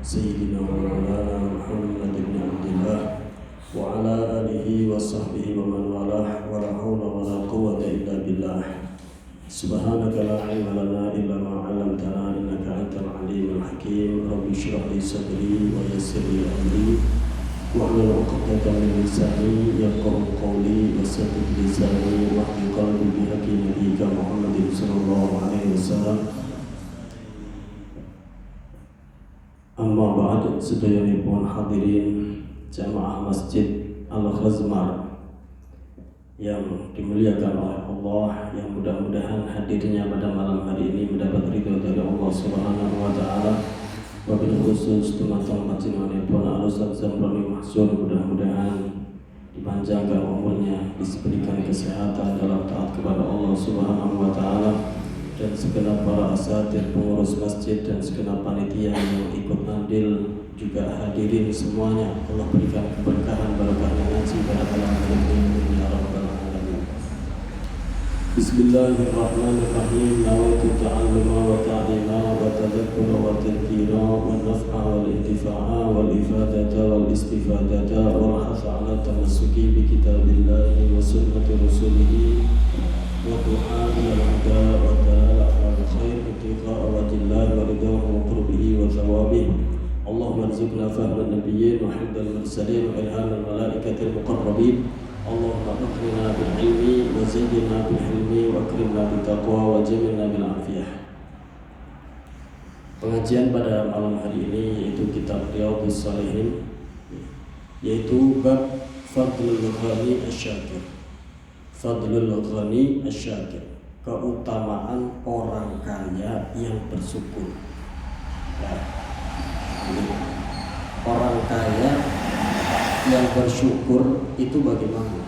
سيدنا مولانا محمد بن عبد الله وعلى آله وصحبه ومن والاه ولا حول ولا قوة إلا بالله سبحانك لا علم لنا إلا ما علمتنا إنك أنت العليم الحكيم رب اشرح لي صدري ويسر لي أمري واحلل عقدة من لساني يفقهوا قولي وسدد لساني واهد قلبي بهدي نبيك محمد صلى الله عليه وسلم. Amma ba'd, sedaya hadirin jamaah Masjid Al-Khazmar yang dimuliakan oleh Allah, yang mudah-mudahan hadirnya pada malam hari ini mendapat ridho dari Allah Subhanahu wa taala. Wabil khusus teman-teman majinipun Al-Ustaz Zamroni Mahzun, mudah-mudahan dipanjangkan umurnya, diberikan kesehatan dalam taat kepada Allah Subhanahu wa taala, dan segenap para asatidz, pengurus masjid dan segenap panitia yang ikut andil juga hadirin semuanya. Allah berikan keberkahan barokahnya ngaji pada malam hari ini ya rabbal alamin. Bismillahirrahmanirrahim. Nawaitu ta'alluma wa ta'lima wa tadhakkura wa tadhkira wa naf'a wal intifa'a wal ifadata wal istifadata wal hatha 'ala tamassuki bi kitabillahi wa sunnati rasulih wa du'a ila al-huda wa dalala ala khair ittiqa'a wajhillahi wa ridahu wa qurbihi wa thawabihi. Allahumma arzuqna fahma an-nabiyyin wa hifdhal mursalin wa ilham al-malaikatil muqarrabin. Allahumma akrina bil ilmi wa zayyinna bil hilmi wa akrimna bit taqwa wa jamilna bil afiyah. Pengajian pada malam hari ini yaitu kitab Riyadhus Shalihin, yaitu bab Fadlul Ghani Asy-Syakir. Fadlul Ghani Asy-Syakir, keutamaan orang kaya yang bersyukur. Ya. Orang kaya yang bersyukur itu bagaimana?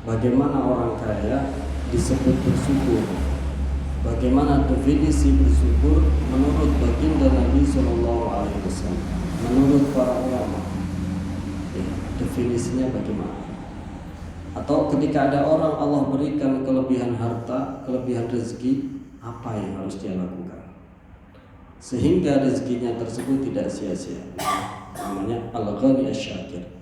Bagaimana orang kaya disebut bersyukur? Bagaimana definisi bersyukur menurut baginda Nabi Sallallahu Alaihi Wasallam? Menurut para ulama, definisinya bagaimana? Atau ketika ada orang Allah berikan kelebihan harta, kelebihan rezeki, apa yang harus dia lakukan sehingga rezekinya tersebut tidak sia-sia? Namanya Al-Ghani Asy-Syakir,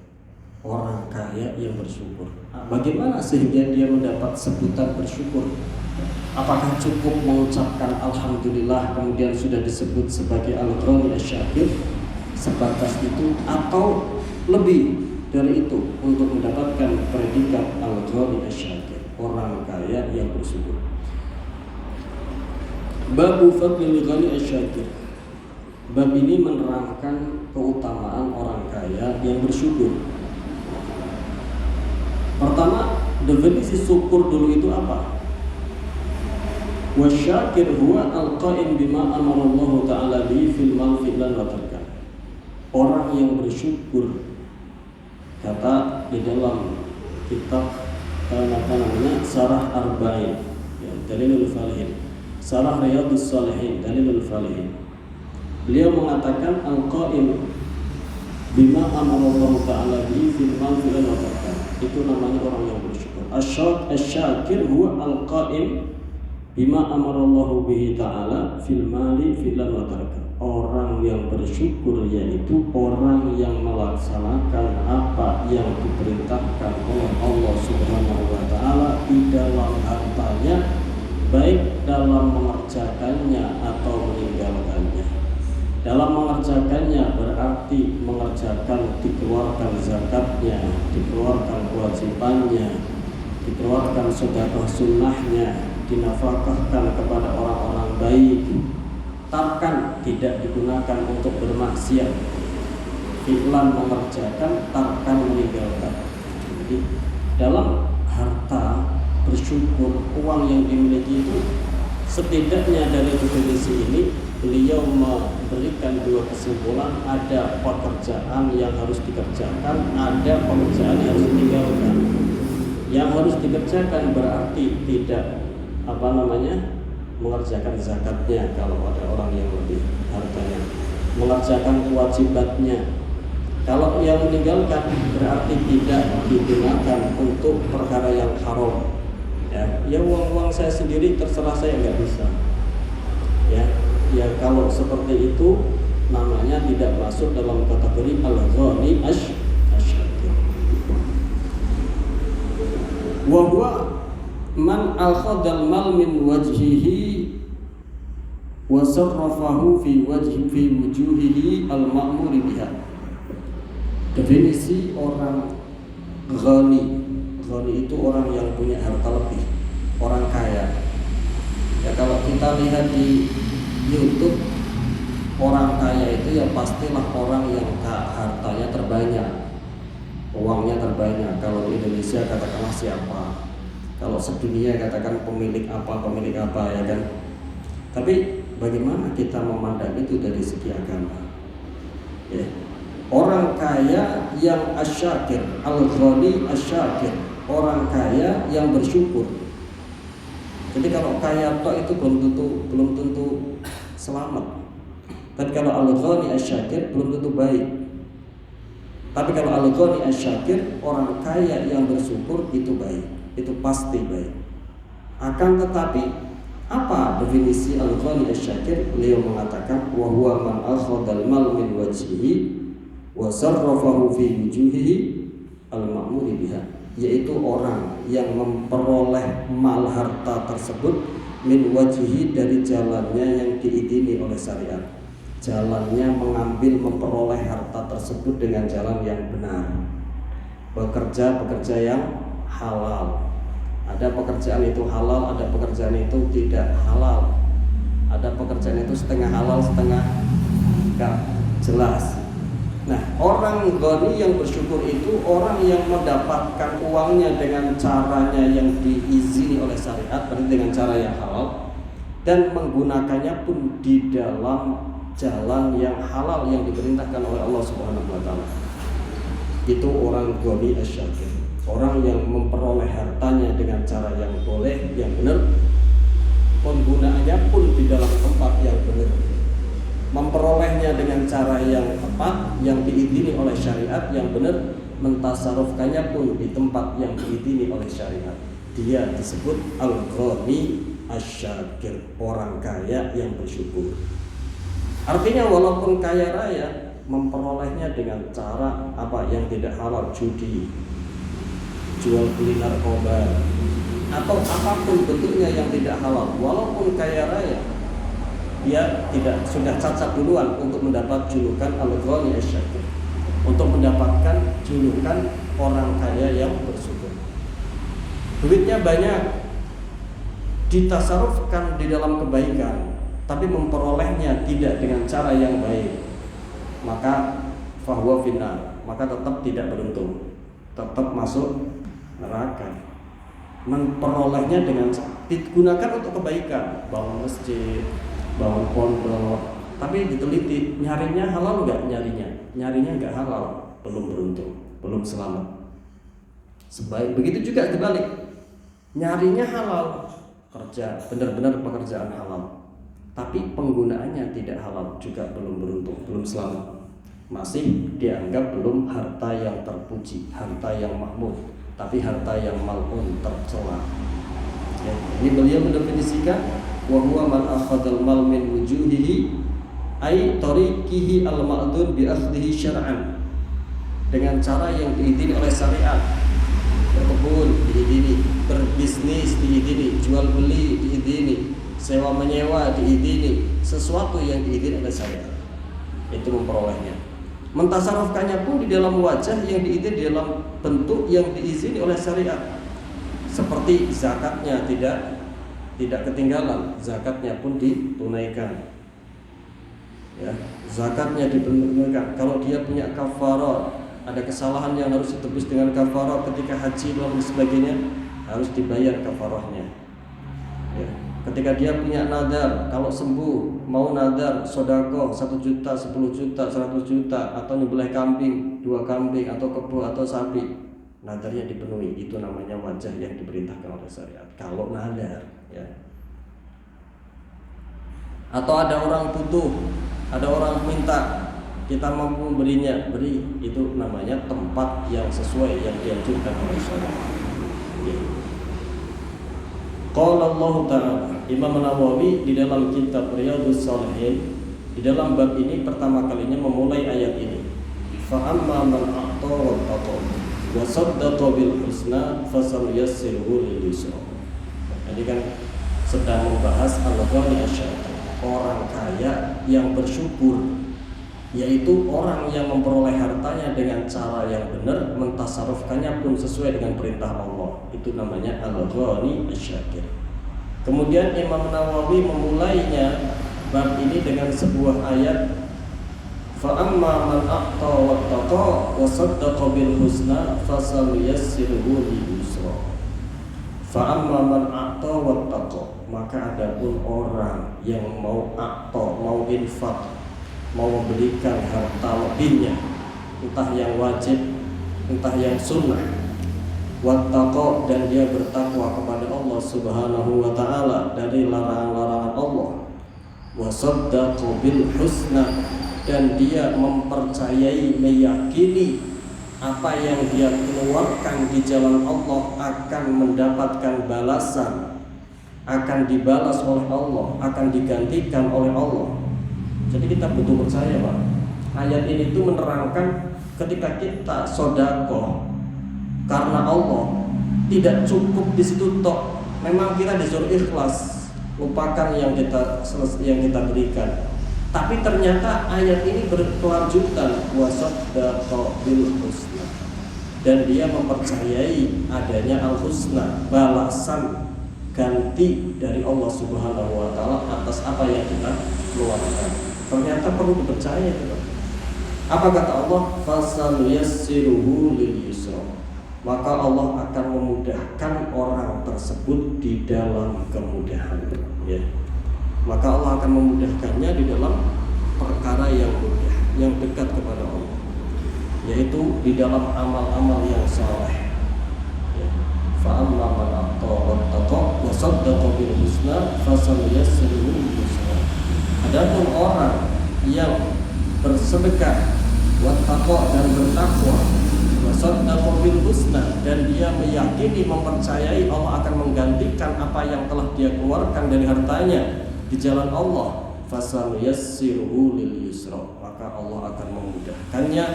orang kaya yang bersyukur. Bagaimana sehingga dia mendapat sebutan bersyukur? Apakah cukup mengucapkan Alhamdulillah kemudian sudah disebut sebagai Al-Ghani Asy-Syakir sebatas itu, atau lebih dari itu untuk mendapatkan predikat Al-Ghani Asy-Syakir, orang kaya yang bersyukur? Babu Fadlil Ghani Asy-Syakir. Bab ini menerangkan keutamaan orang kaya yang bersyukur. Pertama, definisi syukur dulu itu apa? Wasyakir huwa al-qa'im bima amara Allah Ta'ala bihi fil fi'lan wa tarkan. Orang yang bersyukur, kata di dalam kitab Sarah Arba'in, ya, Dalilul Falihin, Sarah Riyadhus Shalihin, Dalilul Falihin. Beliau mengatakan al-qa'im bima amarallahu ta'ala bihi fil fi'lan wa tarkan. Itu namanya orang yang bersyukur. Asy-syakir huwa al-qa'im bima amarallahu bihi ta'ala fil fi'lan wa tarkan. Orang yang bersyukur yaitu orang yang melaksanakan apa yang diperintahkan oleh Allah Subhanahu wa taala di dalam hartanya, baik dalam mengerjakannya atau meninggalkannya. Dalam mengerjakannya berarti mengerjakan, dikeluarkan zakatnya, dikeluarkan kewajibannya, dikeluarkan sedekah sunnahnya, dinafkahkan kepada orang-orang baik. Tarkan, tidak digunakan untuk bermaksiat. Fi'lan, mengerjakan. Tarkan, meninggalkan. Jadi dalam harta bersyukur, uang yang dimiliki itu, setidaknya dari definisi ini beliau memberikan dua kesimpulan. Ada pekerjaan yang harus dikerjakan, ada pekerjaan yang harus ditinggalkan. Yang harus dikerjakan berarti tidak mengerjakan zakatnya kalau ada orang yang lebih hartanya, mengerjakan kewajibannya. Kalau yang meninggalkan berarti tidak digunakan untuk perkara yang haram. Ya uang saya sendiri terserah, saya nggak bisa. Ya kalau seperti itu namanya tidak masuk dalam kategori al-ghani asyakir. Wa huwa man akhadha al-mal min wajhihi wa sarrafahu fi wujuhihi al-ma'muri biha. Definisi orang ghani. Ghani itu orang yang punya harta lebih, orang kaya. Ya kalau kita lihat di YouTube, orang kaya itu ya pastilah orang yang hartanya terbanyak, uangnya terbanyak. Kalau di Indonesia katakanlah siapa, kalau sedunia katakan pemilik apa ya kan. Tapi bagaimana kita memandang itu dari segi agama? Ya. Orang kaya yang asyakir, al-ghani asyakir, orang kaya yang bersyukur. Jadi kalau kaya tok itu belum tentu selamat. Tapi kalau al-ghani asyakir belum tentu baik. Tapi kalau al-ghani asyakir, orang kaya yang bersyukur itu baik, itu pasti baik. Akan tetapi apa definisi al-ghani asyakir? Beliau mengatakan wa huwa man akhadha al-mal min wajhihi wa sarrafahu fi wujuhihi al-ma'muri biha, yaitu orang yang memperoleh mal harta tersebut min wajhihi, dari jalannya yang diizini oleh syariat. Jalannya mengambil memperoleh harta tersebut dengan jalan yang benar, bekerja yang halal. Ada pekerjaan itu halal, ada pekerjaan itu tidak halal. Ada pekerjaan itu setengah halal, setengah enggak jelas. Nah, orang ghani yang bersyukur itu orang yang mendapatkan uangnya dengan caranya yang diizini oleh syariat, berarti dengan cara yang halal, dan menggunakannya pun di dalam jalan yang halal yang diperintahkan oleh Allah Subhanahu wa taala. Itu orang ghani asyakir, orang yang memperoleh hartanya dengan cara yang boleh, yang benar, penggunaannya pun di dalam tempat yang benar, memperolehnya dengan cara yang tepat, yang diizini oleh syariat yang benar, mentasarufkannya pun di tempat yang diizini oleh syariat. Dia disebut al-ghani asyakir, orang kaya yang bersyukur. Artinya walaupun kaya raya, memperolehnya dengan cara apa yang tidak halal, judi, jual beli narkoba, atau apapun bentuknya yang tidak halal, walaupun kaya raya, dia tidak sudah cacat duluan untuk mendapat julukan al-ghani asyakir, untuk mendapatkan julukan orang kaya yang bersyukur. Duitnya banyak, ditasarufkan di dalam kebaikan, tapi memperolehnya tidak dengan cara yang baik, maka fahuwa finnar, maka tetap tidak beruntung, tetap masuk neraka. Memperolehnya dengan digunakan untuk kebaikan, bangun masjid, bangun pondok, tapi diteliti nyarinya halal nggak, nyarinya nggak halal, belum beruntung, belum selamat. Begitu juga dibalik, nyarinya halal, kerja benar-benar pekerjaan halal, tapi penggunaannya tidak halal, juga belum beruntung, belum selamat. Masih dianggap belum harta yang terpuji, harta yang mahmud, tapi harta yang mal'un, tercela. Ya, ini beliau mendefinisikan wa huwa man akhadhal mal min wujuhihi ay tariqihi al-ma'dun bi akhdhihi syar'an, dengan cara yang diizini oleh syariat. Berkebun diizini, berbisnis diizini, jual beli diizini, sewa menyewa diizini, sesuatu yang diizini oleh syariat, itu memperolehnya. Mentasarufkannya pun di dalam wajah yang diizini, di dalam bentuk yang diizini oleh syariat. Seperti zakatnya tidak ketinggalan, zakatnya pun ditunaikan. Ya, zakatnya ditunaikan. Kalau dia punya kafarat, ada kesalahan yang harus ditebus dengan kafarat ketika haji dan sebagainya, harus dibayar kafarahnya. Ya. Ketika dia punya nadar, kalau sembuh mau nadar sedekah 1 juta, 10 juta, 100 juta, atau nyembelih kambing, 2 kambing, atau kebo atau sapi, nadarnya dipenuhi, itu namanya wajah yang diperintahkan oleh syariat. Kalau nadar, ya. Atau ada orang butuh, ada orang minta, kita mampu memberinya, beri, itu namanya tempat yang sesuai yang dianjurkan oleh syariat. Ya. Qala Allah Ta'ala, Imam Nawawi di dalam kitab Riyadhus Shalihin Di dalam bab ini pertama kalinya memulai ayat ini. Fa amma man a'ta wa taqa wa saddaqa bil husna fasanuyassiruhu lil yusra. Jadi kan sedang membahas al-ghani asyakir, orang kaya yang bersyukur, yaitu orang yang memperoleh hartanya dengan cara yang benar, mentasarufkannya pun sesuai dengan perintah Allah. Itu namanya al-ghani asyakir. Kemudian Imam Nawawi memulainya bab ini dengan sebuah ayat, fa amma man a'ta wattaqa wa saddaqa bil husna fasanuyassiruhu lil yusra. Fa amma man a'ta wattaqa, maka adapun orang yang mau a'ta, mau infak, mau memberikan harta lebihnya, entah yang wajib, entah yang sunnah, wattaqa, dan dia bertakwa kepada Allah Subhanahu wa taala dari larangan-larangan Allah, wa saddaqa bil husna, dan dia mempercayai, meyakini apa yang dia keluarkan di jalan Allah akan mendapatkan balasan, akan dibalas oleh Allah, akan digantikan oleh Allah. Jadi kita butuh percaya, Pak. Ayat ini itu menerangkan ketika kita sedekah karena Allah, tidak cukup di situ tok. Memang kita disuruh ikhlas, lupakan yang kita berikan. Tapi ternyata ayat ini berkelanjutan, wasaddaqa bil husna, dan dia mempercayai adanya al-husna, balasan ganti dari Allah Subhanahu wa taala atas apa yang kita keluarkan. Ternyata perlu dipercaya, teman. Apa kata Allah? Fasanuyassiruhu lil yusra. Maka Allah akan memudahkan orang tersebut di dalam kemudahan, ya. Maka Allah akan memudahkannya di dalam perkara yang mudah, yang dekat kepada Allah, yaitu di dalam amal-amal yang saleh. Ya. Fa amma man a'ta wattaqa wa saddaqa bil husna fasanuyassiruhu lil yusra. Adapun orang yang bersedekah, wattaqa, dan bertakwa, wa saddaqa bil husna, dan dia meyakini, mempercayai Allah akan menggantikan apa yang telah dia keluarkan dari hartanya di jalan Allah, fasanuyassiruhu lil yusra, maka Allah akan memudahkannya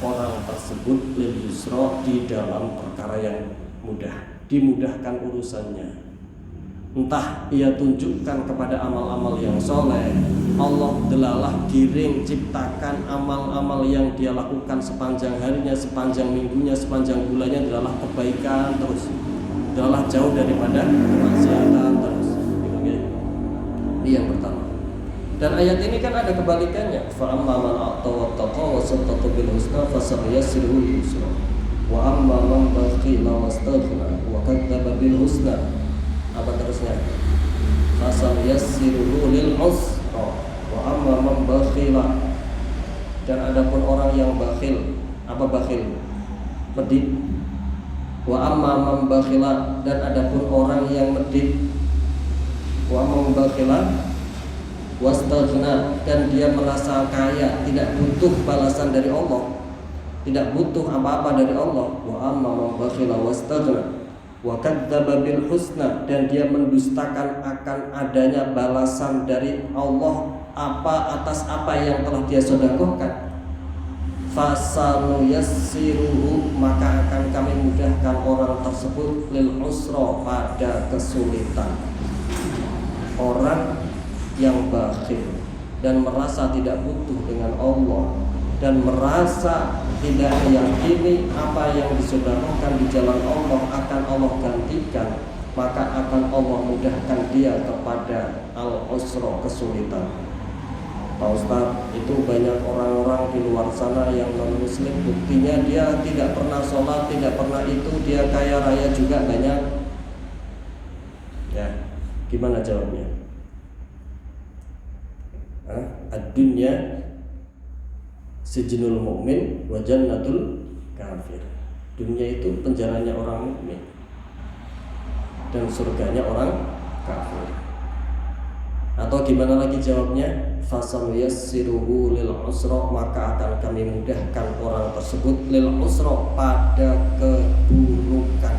orang tersebut lil yusra, di dalam perkara yang mudah, dimudahkan urusannya. Entah ia tunjukkan kepada amal-amal yang soleh, Allah delalah giring ciptakan amal-amal yang dia lakukan sepanjang harinya, sepanjang minggunya, sepanjang bulannya delalah kebaikan terus, delalah jauh daripada kemaksiatan terus. Ini yang pertama. Dan ayat ini kan ada kebalikannya. Fa amma man a'ta wattaqa wa saddaqa bil husna fasanuyassiruhu lil yusra. Wa amma man bakhila wastaghna wa kadzdzaba bil husna. Apa terusnya? Fasanuyassiruhu lil usra. Wa amma man bakhila, dan adapun orang yang bakhil. Apa bakhil? Medit. Wa amma man bakhila, dan adapun orang yang medit. Wa mubakhilan wastaghna, dan dia merasa kaya, tidak butuh balasan dari Allah, tidak butuh apa-apa dari Allah. Wa amma mubakhila wastaghna wa kadzdzaba bil husna, dan dia mendustakan akan adanya balasan dari Allah atas apa yang telah dia sedekahkan. Fasanuyassiruhu, maka akan kami mudahkan orang tersebut lil usra, pada kesulitan. Orang yang bakhil dan merasa tidak butuh dengan Allah, dan merasa tidak meyakini apa yang disedekahkan di jalan Allah akan Allah gantikan, maka akan Allah mudahkan dia kepada al-usra, kesulitan. Pak Ustaz, itu banyak orang-orang di luar sana yang non-muslim, buktinya dia tidak pernah sholat, tidak pernah itu, dia kaya raya juga banyak. Ya, gimana jawabnya? Ad-dunya sijnul mu'min wa jannatul kafir. Dunia itu penjaranya orang mukmin dan surganya orang kafir. Atau gimana lagi jawabnya? Fasanuyassiruhu lil usra, maka akan kami mudahkan orang tersebut lil usra, pada keburukan.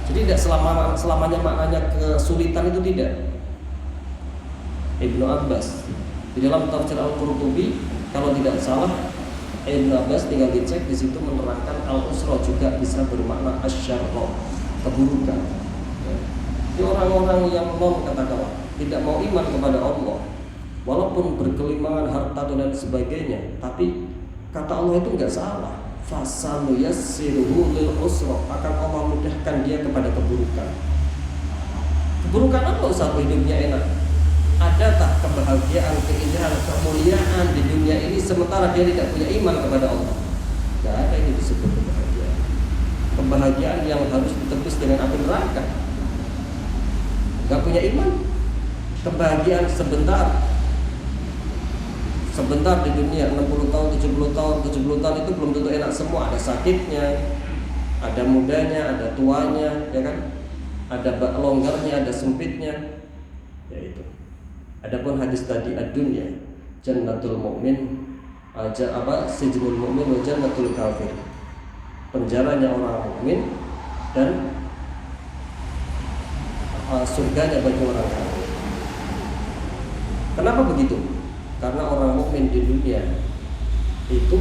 Jadi tidak selamanya maknanya kesulitan itu, tidak. Ibnu Abbas Di dalam tafsir Al-Qurtubi kalau tidak salah Ibn Abbas, tinggal dicek, di situ menerangkan al-usra juga bisa bermakna asyarra, keburukan. Di orang-orang yang katakanlah tidak mau iman kepada Allah, walaupun berkelimangan harta dan sebagainya, tapi kata Allah itu enggak salah. Fasanuyassiruhu lil usra, akan Allah mudahkan dia kepada keburukan. Keburukan apa Ustaz? Hidupnya enak. Ada tak kebahagiaan, keindahan, kemuliaan di dunia ini sementara dia tidak punya iman kepada Allah? Tidak ada ini disebut kebahagiaan. Kebahagiaan yang harus ditebus dengan api neraka. Gak punya iman. Kebahagiaan sebentar di dunia, 60 tahun, 70 tahun itu belum tentu enak semua. Ada sakitnya, ada mudanya, ada tuanya, ya kan? Ada longgarnya, ada sempitnya. Ya itu. Adapun hadis tadi ad-dunya jannatul mu'min sijnul mu'min wa jannatul kafir. Penjaranya orang mukmin dan surganya bagi orang kafir. Kenapa begitu? Karena orang mukmin di dunia itu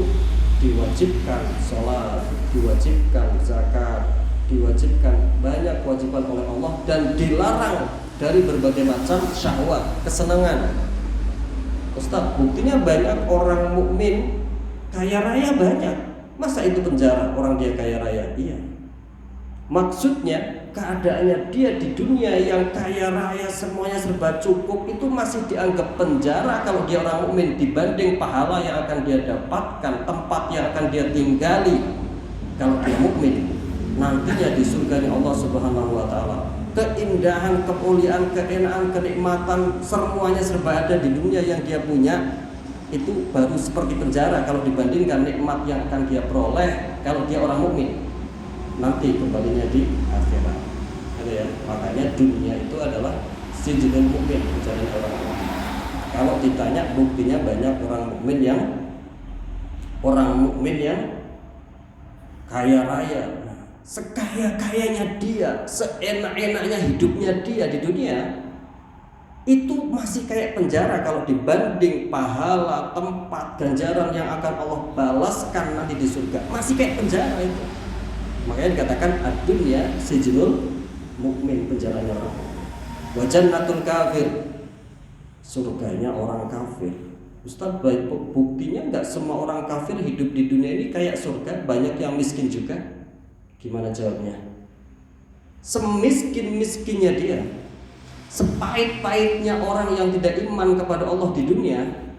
diwajibkan sholat, diwajibkan zakat, diwajibkan banyak kewajiban oleh Allah dan dilarang dari berbagai macam syahwat, kesenangan. Ustaz, buktinya banyak orang mukmin kaya raya banyak. Masa itu penjara orang dia kaya raya? Iya. Maksudnya keadaannya dia di dunia yang kaya raya semuanya serba cukup itu masih dianggap penjara kalau dia orang mukmin, dibanding pahala yang akan dia dapatkan, tempat yang akan dia tinggali kalau dia mukmin nantinya di surganya Allah Subhanahu wa taala. Keindahan, kemuliaan, keenaan, kenikmatan semuanya serba ada di dunia yang dia punya, itu baru seperti penjara kalau dibandingkan nikmat yang akan dia peroleh kalau dia orang mukmin nanti kembalinya di akhirat. Ada ya, makanya dunia itu adalah sijnul mukmin, penjara orang mukmin. Kalau ditanya buktinya banyak orang mukmin yang kaya raya, sekaya-kayanya dia, seenak-enaknya hidupnya dia di dunia, itu masih kayak penjara kalau dibanding pahala, tempat, ganjaran yang akan Allah balaskan nanti di surga. Masih kayak penjara itu. Makanya dikatakan ad-dunya sijnul mukmin, penjaranya orang. Wa jannatul kafir, surganya orang kafir. Ustaz, baik buktinya enggak semua orang kafir hidup di dunia ini kayak surga, banyak yang miskin juga. Gimana jawabnya? Semiskin-miskinnya dia, sepahit-pahitnya orang yang tidak iman kepada Allah di dunia,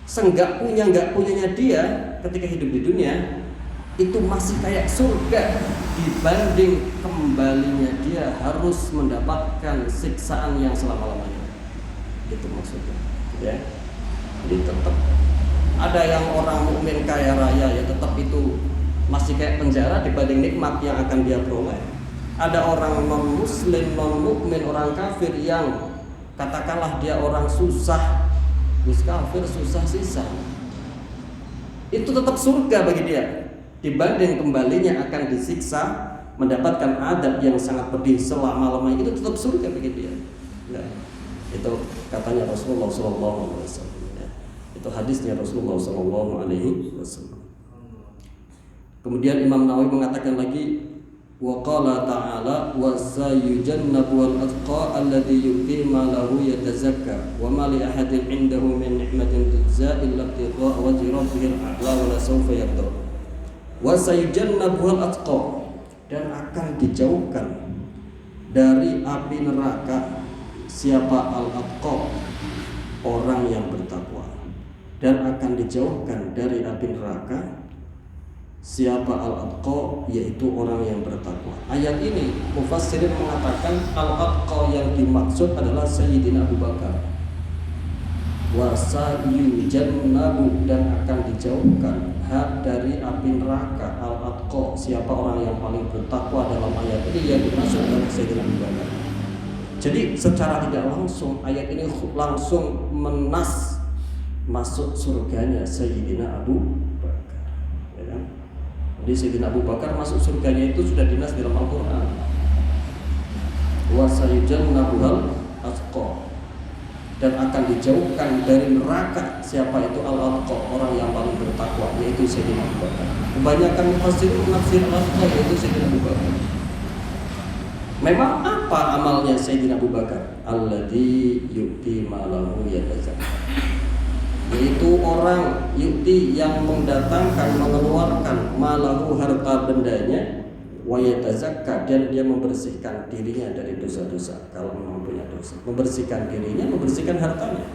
senggak punyanya dia ketika hidup di dunia, itu masih kayak surga dibanding kembalinya dia harus mendapatkan siksaan yang selama-lamanya. Itu maksudnya, ya. Jadi tetap ada yang orang mukmin kaya raya, ya tetap itu masih kayak penjara dibanding nikmat yang akan dia peroleh. Ada orang non muslim, non mukmin, orang kafir yang katakanlah dia orang susah, kafir susah sisa, itu tetap surga bagi dia dibanding kembalinya akan disiksa mendapatkan adab yang sangat pedih selama-lamanya. Itu tetap surga bagi dia. Ya. Itu katanya Rasulullah SAW. Ya. Itu hadisnya Rasulullah SAW. Kemudian Imam Nawawi mengatakan lagi, wa qala ta'ala wa sayujannabu al-atqa alladhi yu'ti ma lahu yatazakka wa ma li ahadin 'indahu min ni'matin tujza illa ibtigha'a wajhi rabbihil a'la wa la sawfa yarda. Wa sayujannabu al-atqa, dan akan dijauhkan dari api neraka siapa al-atqa, orang yang bertakwa, dan akan dijauhkan dari api neraka siapa al-atqa, yaitu orang yang bertakwa. Ayat ini mufassirin mengatakan al-atqa yang dimaksud adalah Sayyidina Abu Bakar. Wa sayujannabu, dan akan dijauhkan dari api neraka al-atqa, siapa orang yang paling bertakwa. Dalam ayat ini yang dimaksud adalah Sayyidina Abu Bakar. Jadi secara tidak langsung ayat ini langsung menas masuk surganya Sayyidina Abu Bakar, ya kan? Jadi Sayyidina Abu Bakar masuk surganya itu sudah dinas dalam Al-Quran. Wa sayujannabuhal atqa. dan akan dijauhkan dari neraka siapa itu al-atqa, orang yang paling bertakwa, yaitu Sayyidina Abu Bakar. Kebanyakan mufassirin menafsir al-atqa yaitu Sayyidina Abu Bakar. Memang apa amalnya Sayyidina Abu Bakar? Alladzi yu'ti malahu yatazakka, yaitu orang yu'ti yang mendatangkan, mengeluarkan malahu harta bendanya, wa yatazakka, dan dia membersihkan dirinya dari dosa-dosa. Kalau memang punya dosa, membersihkan dirinya, membersihkan hartanya.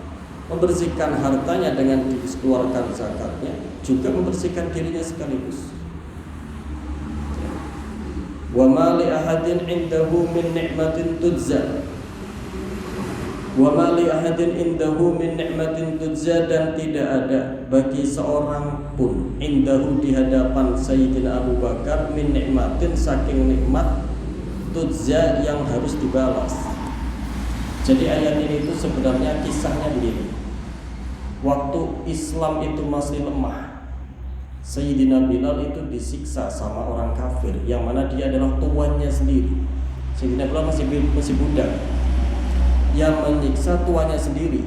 Membersihkan hartanya dengan dikeluarkan zakatnya, juga membersihkan dirinya sekaligus. Wa ma li ahadin indahu min ni'matin tujza, wa ma li ahadin indahu min ni'matin tujza, dan tidak ada bagi seorang pun indahu di hadapan Sayyidina Abu Bakar min ni'matin, saking nikmat, tujza yang harus dibalas. Jadi ayat ini itu sebenarnya kisahnya begini. Waktu Islam itu masih lemah, Sayyidina Bilal itu disiksa sama orang kafir yang mana dia adalah tuannya sendiri. Sayyidina Bilal masih budak yang menyiksa tuannya sendiri.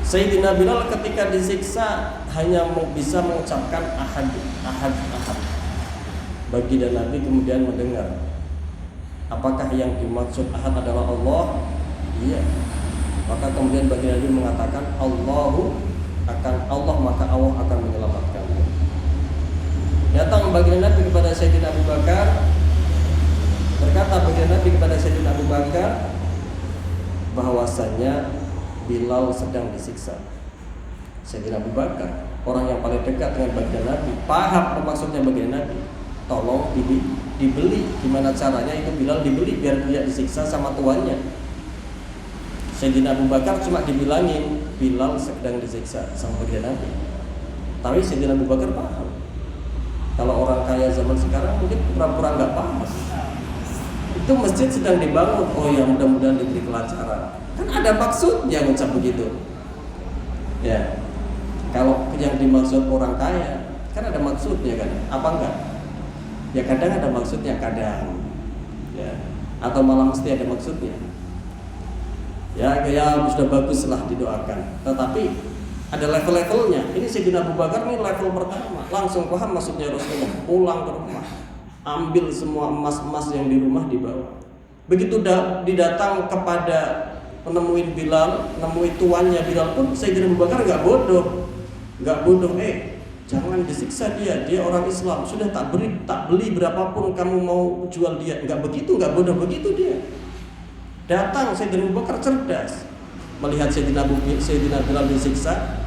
Sayyidina Bilal ketika disiksa hanya bisa mengucapkan ahad. Baginda Nabi kemudian mendengar, apakah yang dimaksud ahad adalah Allah? Iya. Maka kemudian baginda Nabi mengatakan Allah, maka Allah akan menyelamatkanmu. Datang baginda Nabi kepada Sayyidina Abu Bakar, berkata baginda Nabi kepada Sayyidina Abu Bakar bahwasanya Bilal sedang disiksa. Sayyidina Abu Bakar, orang yang paling dekat dengan baginda Nabi, paham maksudnya baginda Nabi. Tolong dibeli, gimana caranya itu Bilal dibeli biar tidak disiksa sama tuannya. Sayyidina Abu Bakar cuma dibilangin Bilal sedang disiksa sama baginda Nabi. Tapi Sayyidina Abu Bakar paham. Kalau orang kaya zaman sekarang mungkin pura-pura nggak paham. Itu masjid sedang dibangun, oh ya mudah-mudahan diberi kelancaran. Kan ada maksudnya ngucap begitu. Ya, kalau yang dimaksud orang kaya kan ada maksudnya kan? Apa enggak? Ya kadang ada maksudnya, kadang. Ya, atau malah mesti ada maksudnya. Ya sudah bagus lah didoakan. Tetapi ada level-levelnya. Ini Sayyidina Abu Bakar ini level pertama, langsung paham maksudnya Rasulullah. Pulang ke rumah, ambil semua emas-emas yang di rumah dibawa. Begitu didatang kepada menemuin Bilal, nemui tuannya Bilal pun Sayyidina Abu Bakar nggak bodoh, jangan disiksa dia orang Islam, sudah tak beli berapapun kamu mau jual dia, nggak bodoh begitu dia. Datang Sayyidina Abu Bakar cerdas, melihat Sayyidina Bilal disiksa.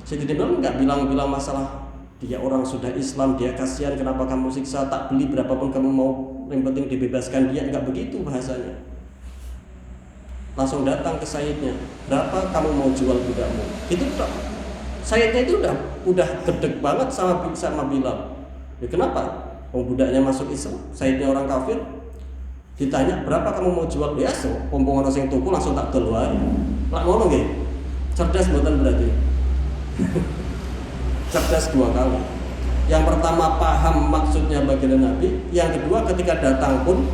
Sayyidina Bilal nggak bilang masalah, dia orang sudah Islam, dia kasihan kenapa kamu siksa, tak beli berapapun kamu mau, yang penting dibebaskan dia, nggak begitu bahasanya. Langsung datang ke Sayyidnya, berapa kamu mau jual budakmu? Itu Sayyidnya itu udah gedeg banget sama Bilal. Ya kenapa? Budaknya masuk Islam, Sayyidnya orang kafir. Ditanya berapa kamu mau jual? Ya so, pompong orang sing tuku langsung tak telu ae. Lak ngono nggih. Cerdas mboten berarti. Cerdas dua kali. Yang pertama paham maksudnya baginda Nabi, yang kedua ketika datang pun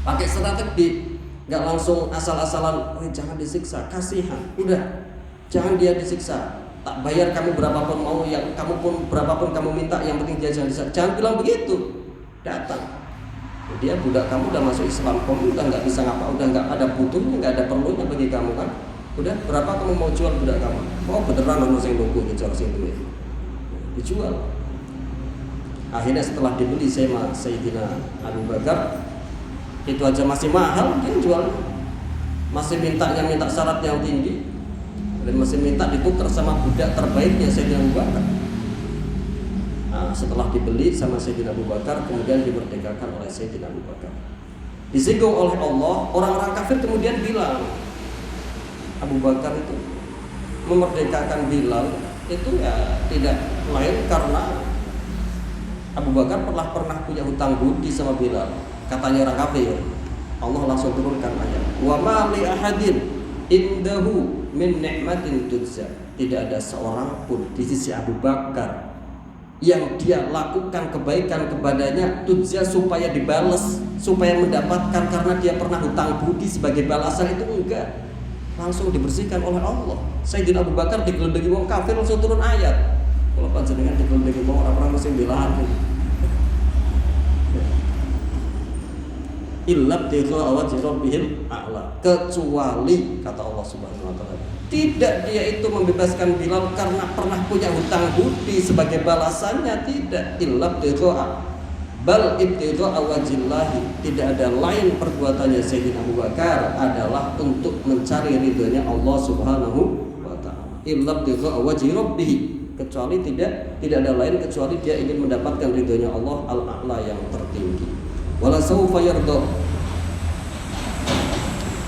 pakai strategi, enggak langsung asal-asalan, jangan disiksa, kasihan. Udah, jangan dia disiksa. Tak bayar kamu berapapun mau, yang kamu pun berapapun kamu minta, yang penting dia jangan disiksa. Jangan bilang begitu. Datang. Dia budak kamu udah masuk Islam, kamu udah nggak bisa ngapa, udah nggak ada butuhnya, nggak ada perlunya bagi kamu kan? Udah berapa kamu mau jual budak kamu? Oh beneran orang yang nunggu jual sing duit, dijual. Akhirnya setelah dibeli sama Sayyidina Abu Bakar, itu aja masih mahal, dia jual. Masih minta syarat yang tinggi, dan masih minta ditukar sama budak terbaiknya Sayyidina Abu Bakar. Nah, setelah dibeli sama Sayyidina Abu Bakar, kemudian dimerdekakan oleh Sayyidina Abu Bakar. Disinggung oleh Allah, orang-orang kafir kemudian bilang, Abu Bakar itu memerdekakan Bilal itu ya tidak lain karena Abu Bakar pernah punya hutang budi sama Bilal. Katanya orang kafir. Allah langsung turunkan ayat, wa ma li ahadin indahu min ni'matin tujza. Tidak ada seorang pun di sisi Abu Bakar yang dia lakukan kebaikan kepadanya tujza supaya dibalas, supaya mendapatkan karena dia pernah hutang budi sebagai balasan, itu enggak, langsung dibersihkan oleh Allah. Sayyidina Abu Bakar digeledengi wong kafir langsung turun ayat. Kalau panjenengan digeledengi wong orang mesti belahan. Illa tirra wajhi rabbihil a'la, kecuali kata Allah Subhanahu wa taala, tidak dia itu membebaskan Bilal karena pernah punya hutang budi sebagai balasannya, tidak. Illa tirra bal ibtigha wajillahi, tidak ada lain perbuatannya Sayyidina Abu Bakar adalah untuk mencari ridhonya Allah Subhanahu wa taala. Illa ibtigha wajhi rabbih, kecuali tidak ada lain kecuali dia ingin mendapatkan ridhonya Allah al-a'la yang tertinggi. Wala saufa yarda.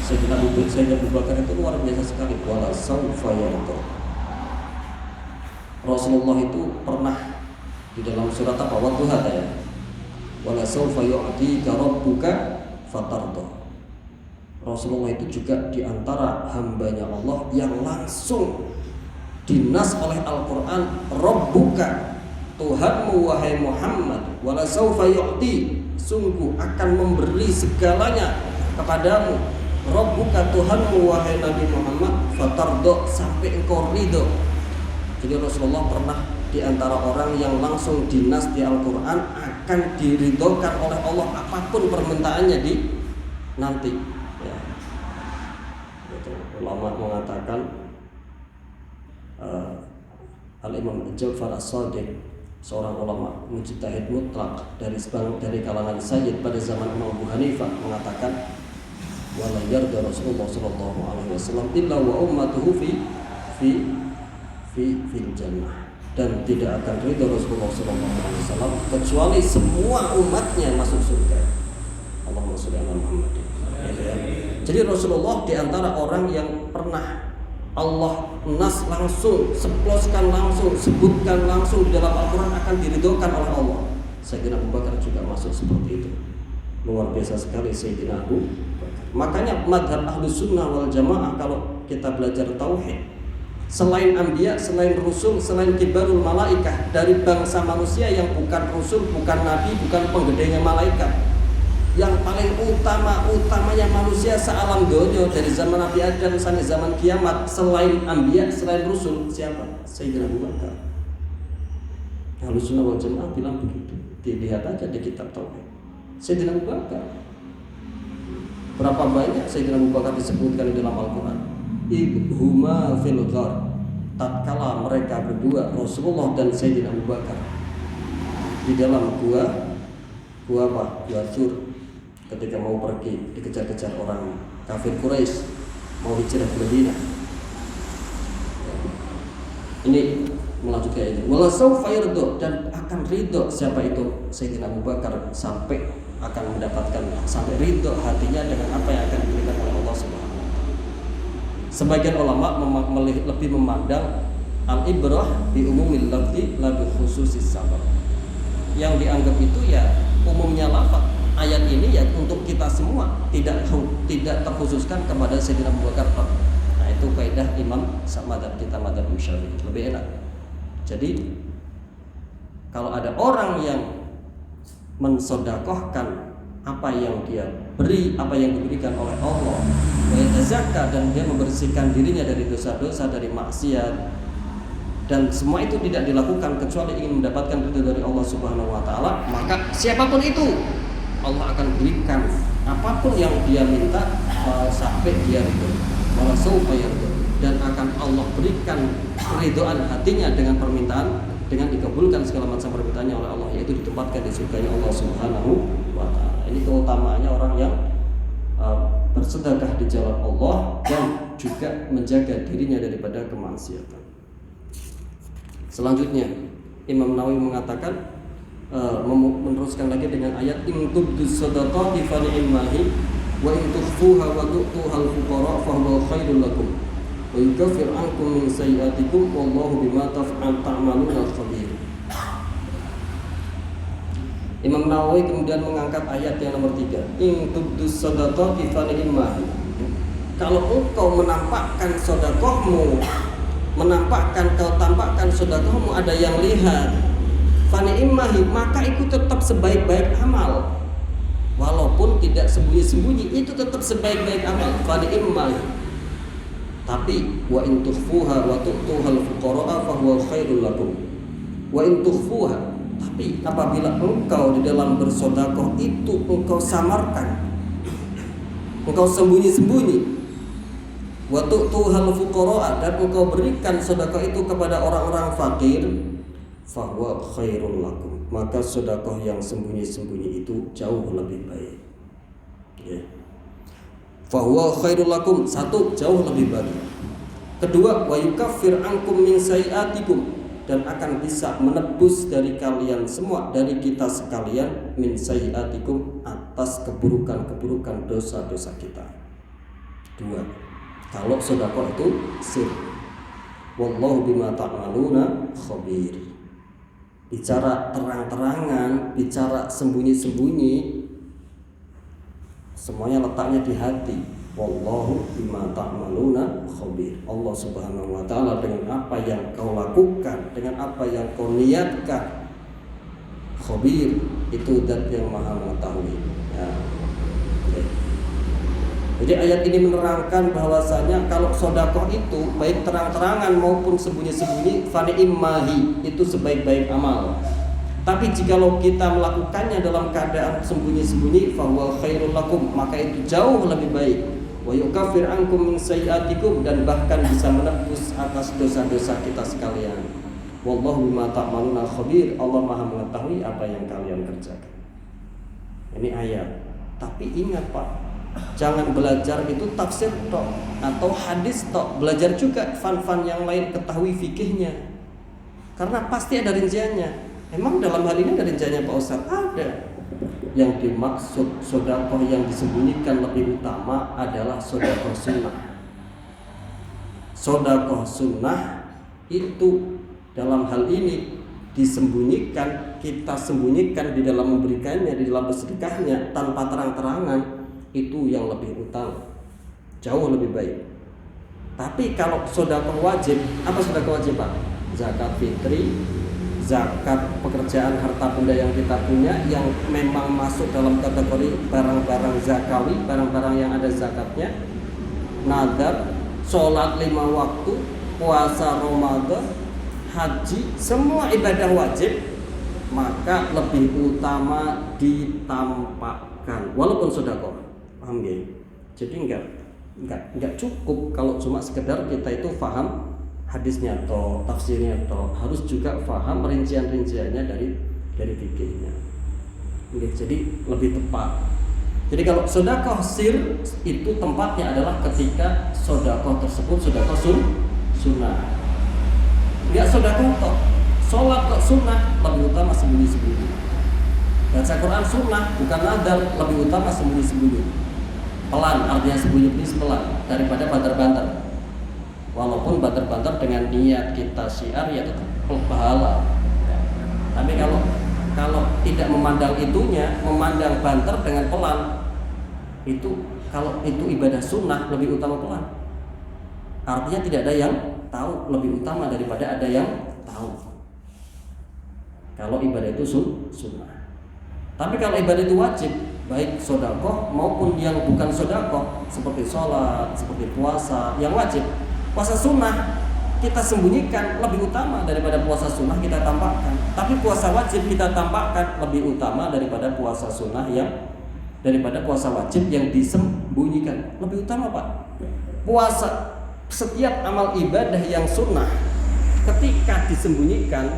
Sayyidina Abu Bakar itu luar biasa sekali. Wala saufa yarda. Rasulullah itu pernah di dalam surat apa? Wadduha ya. Wala saufa yu'tika rabbuka fatarda. Rasulullah itu juga di antara hambanya Allah yang langsung dinas oleh Al-Qur'an, Rabbuka, Tuhanmu wahai Muhammad, wala saufa yu'ti, sungguh akan memberi segalanya kepadamu, Rabbuka, Tuhanmu wahai Nabi Muhammad, fatardo, sampai engkau ridho. Jadi Rasulullah pernah di antara orang yang langsung dinas di Al-Quran akan diridhokan oleh Allah apapun permintaannya di nanti ya. Ulama mengatakan Al-Imam Ja'far As-Shadiq, seorang ulama mujtahid mutlak dari kalangan sayyid pada zaman Imam Abu Hanifah, mengatakan wala yarda Rasulullah sallallahu alaihi wasallam illa wa ummatuhu fil jannah, dan tidak akan ridha Rasulullah sallallahu alaihi wasallam kecuali semua umatnya masuk surga. Allahumma shalli ala Muhammad. Jadi Rasulullah di antara orang yang pernah Allah nas langsung, seploskan langsung, sebutkan langsung di dalam Al-Quran akan diridhokan oleh Allah. Sayyidina Abu Bakar juga masuk seperti itu. Luar biasa sekali Sayyidina Abu Bakar. Makanya madhab Ahlus Sunnah wal Jamaah kalau kita belajar tauhid, selain anbiya, selain rusul, selain kibarul malaikah, dari bangsa manusia yang bukan rusul, bukan nabi, bukan penggedenya malaikat, yang paling utamanya manusia sealam dunia dari zaman Nabi Adam sampai zaman kiamat, selain anbiya, selain rusul, siapa? Sayyidina Abu Bakar. Ahlus Sunnah wal Jamaah bilang begitu. Dilihat aja di kitab tauhid. Sayyidina Abu Bakar. Berapa banyak Sayyidina Abu Bakar disebutkan di dalam Al-Quran? Huma fil ghar, tatkala mereka berdua, Rasulullah dan Sayyidina Abu Bakar, di dalam gua apa? Gua Sur, ketika mau pergi dikejar-kejar orang kafir Quraisy mau hijrah ke Madinah. Ini melanjutkan ini. Wala saufa yarda, dan akan ridho siapa itu? Sayyidina Abu Bakar, sampai akan mendapatkan, sampai ridho hatinya dengan apa yang akan diberikan oleh Allah Subhanahu wa taala. Sebagian ulama lebih memandang al-ibrah bi umumil lafzi la bi khususis sabab. Yang dianggap itu ya umumnya lafaz. Ayat ini ya untuk kita semua, tidak terkhususkan kepada Sayyidina Abu Bakar. Nah, itu kaidah imam madzhab kita, madzhab Syafi'i, lebih enak. Jadi kalau ada orang yang mensodakohkan apa yang dia beri, apa yang diberikan oleh Allah, zakat, dan dia membersihkan dirinya dari dosa-dosa, dari maksiat, dan semua itu tidak dilakukan kecuali ingin mendapatkan ridho dari Allah Subhanahu wa taala, maka siapapun itu Allah akan berikan apapun yang dia minta sampai dia ridho. Wala saufa yarda, dan akan Allah berikan keridhaan hatinya dengan permintaan, dengan dikabulkan segala macam permintaannya oleh Allah, yaitu ditempatkan di surganya Allah Subhanahu wa taala. Ini keutamaannya orang yang bersedekah di jalan Allah dan juga menjaga dirinya daripada kemaksiatan. Selanjutnya Imam Nawawi mengatakan, meneruskan lagi dengan ayat in tubdus shadaqati fa ni'mahi wa in tukhfuha wa tu'tuhal fuqara fa huwa khairul lakum wa yukaffir ankum min sayyi'atikum wallahu bima ta'maluna khabir. Imam Nawawi kemudian mengangkat ayat yang nomor 3, in tubdus shadaqati fa ni'mahi. Kalau engkau menampakkan sedekahmu, tampakkan sedekahmu, ada yang lihat, fani'immahi, maka itu tetap sebaik-baik amal. Walaupun tidak sembunyi-sembunyi, itu tetap sebaik-baik amal. Fani'immahi. Tapi wa in tukhfuha wa tu'tuhal fuqara'a fa huwa khairul lakum. Wa in tukhfuha, tapi apabila engkau di dalam bersedekah itu engkau samarkan, engkau sembunyi-sembunyi, wa tu'tuhal fuqara'a, dan engkau berikan sedekah itu kepada orang-orang fakir, fahuwa khairul lakum, maka sedekah yang sembunyi-sembunyi itu jauh lebih baik. Ya. Fahuwa khairul lakum, satu, jauh lebih baik. Kedua, wa yukaffir ankum min sayiatikum, dan akan bisa menebus dari kalian semua, dari kita sekalian, min sayiatikum, atas keburukan-keburukan dosa-dosa kita. Dua, kalau sedekah itu sir. Wallahu bima ta'maluna khabir. Bicara terang-terangan, bicara sembunyi-sembunyi, semuanya letaknya di hati. Wallahu bima ta'maluna khabir. Allah Subhanahu wa taala dengan apa yang kau lakukan, dengan apa yang kau niatkan, khabir, itu zat yang maha mengetahui. Ya. Jadi ayat ini menerangkan bahwasanya kalau sedekah itu baik terang-terangan maupun sembunyi-sembunyi, fani'immahi, itu sebaik-baik amal. Tapi jikalau kita melakukannya dalam keadaan sembunyi-sembunyi, fahuwa khairul lakum, maka itu jauh lebih baik. Wa yukaffir ankum min sayiatikum, dan bahkan bisa menebus atas dosa-dosa kita sekalian. Wallahu bima ta'maluna khabir. Allah Maha mengetahui apa yang kalian kerjakan. Ini ayat. Tapi ingat Pak, jangan belajar itu tafsir tok atau hadis tok, belajar juga fan-fan yang lain, ketahui fikihnya. Karena pasti ada rinciannya. Emang dalam hal ini ada rinciannya Pak Ustaz? Ada. Yang dimaksud sedekah yang disembunyikan lebih utama adalah sedekah sunnah. Sedekah sunnah itu dalam hal ini disembunyikan, kita sembunyikan di dalam memberikannya, di dalam bersedekahnya tanpa terang-terangan, itu yang lebih utama, jauh lebih baik. Tapi kalau sedekah wajib, apa sedekah wajib Pak? Zakat fitri, zakat pekerjaan harta benda yang kita punya yang memang masuk dalam kategori barang-barang zakawi, barang-barang yang ada zakatnya, nadar, sholat 5 waktu, puasa Ramadan, haji, semua ibadah wajib, maka lebih utama ditampakkan walaupun sedekah. Paham ya? Jadi enggak cukup kalau cuma sekedar kita itu paham hadisnya atau tafsirnya, atau harus juga paham rincian-rinciannya dari fikihnya. Jadi lebih tepat. Jadi kalau sedekah sir itu tempatnya adalah ketika sedekah tersebut sedekah sunnah. Enggak sedekah toh, sholat kok sunnah, lebih utama sembunyi-sembunyi. Baca Quran sunnah, bukan nadar, lebih utama sembunyi-sembunyi. Pelan, artinya sembunyi-sembunyi pelan daripada banter-banter. Walaupun banter-banter dengan niat kita syiar ya tetap pahala. Tapi kalau tidak memandang itunya, memandang banter dengan pelan, itu kalau itu ibadah sunnah lebih utama pelan. Artinya tidak ada yang tahu, lebih utama daripada ada yang tahu. Kalau ibadah itu sunnah. Tapi kalau ibadah itu wajib, baik sedekah maupun yang bukan sedekah, seperti sholat, seperti puasa, yang wajib. Puasa sunnah kita sembunyikan lebih utama daripada puasa sunnah kita tampakkan. Tapi puasa wajib kita tampakkan lebih utama daripada puasa sunnah daripada puasa wajib yang disembunyikan. Lebih utama Pak. Puasa, setiap amal ibadah yang sunnah ketika disembunyikan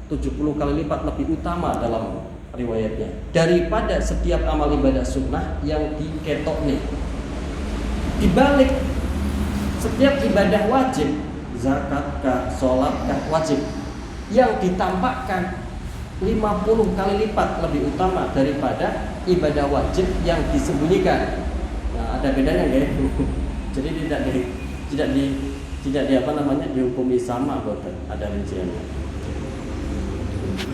70 kali lipat lebih utama dalam riwayatnya daripada setiap amal ibadah sunnah yang diketok nih. Dibalik, setiap ibadah wajib, zakatkah, sholatkah, wajib, yang ditampakkan 50 kali lipat lebih utama daripada ibadah wajib yang disembunyikan. Nah, ada bedanya nggak? Jadi tidak dihukumi sama, boten. Ada rinciannya.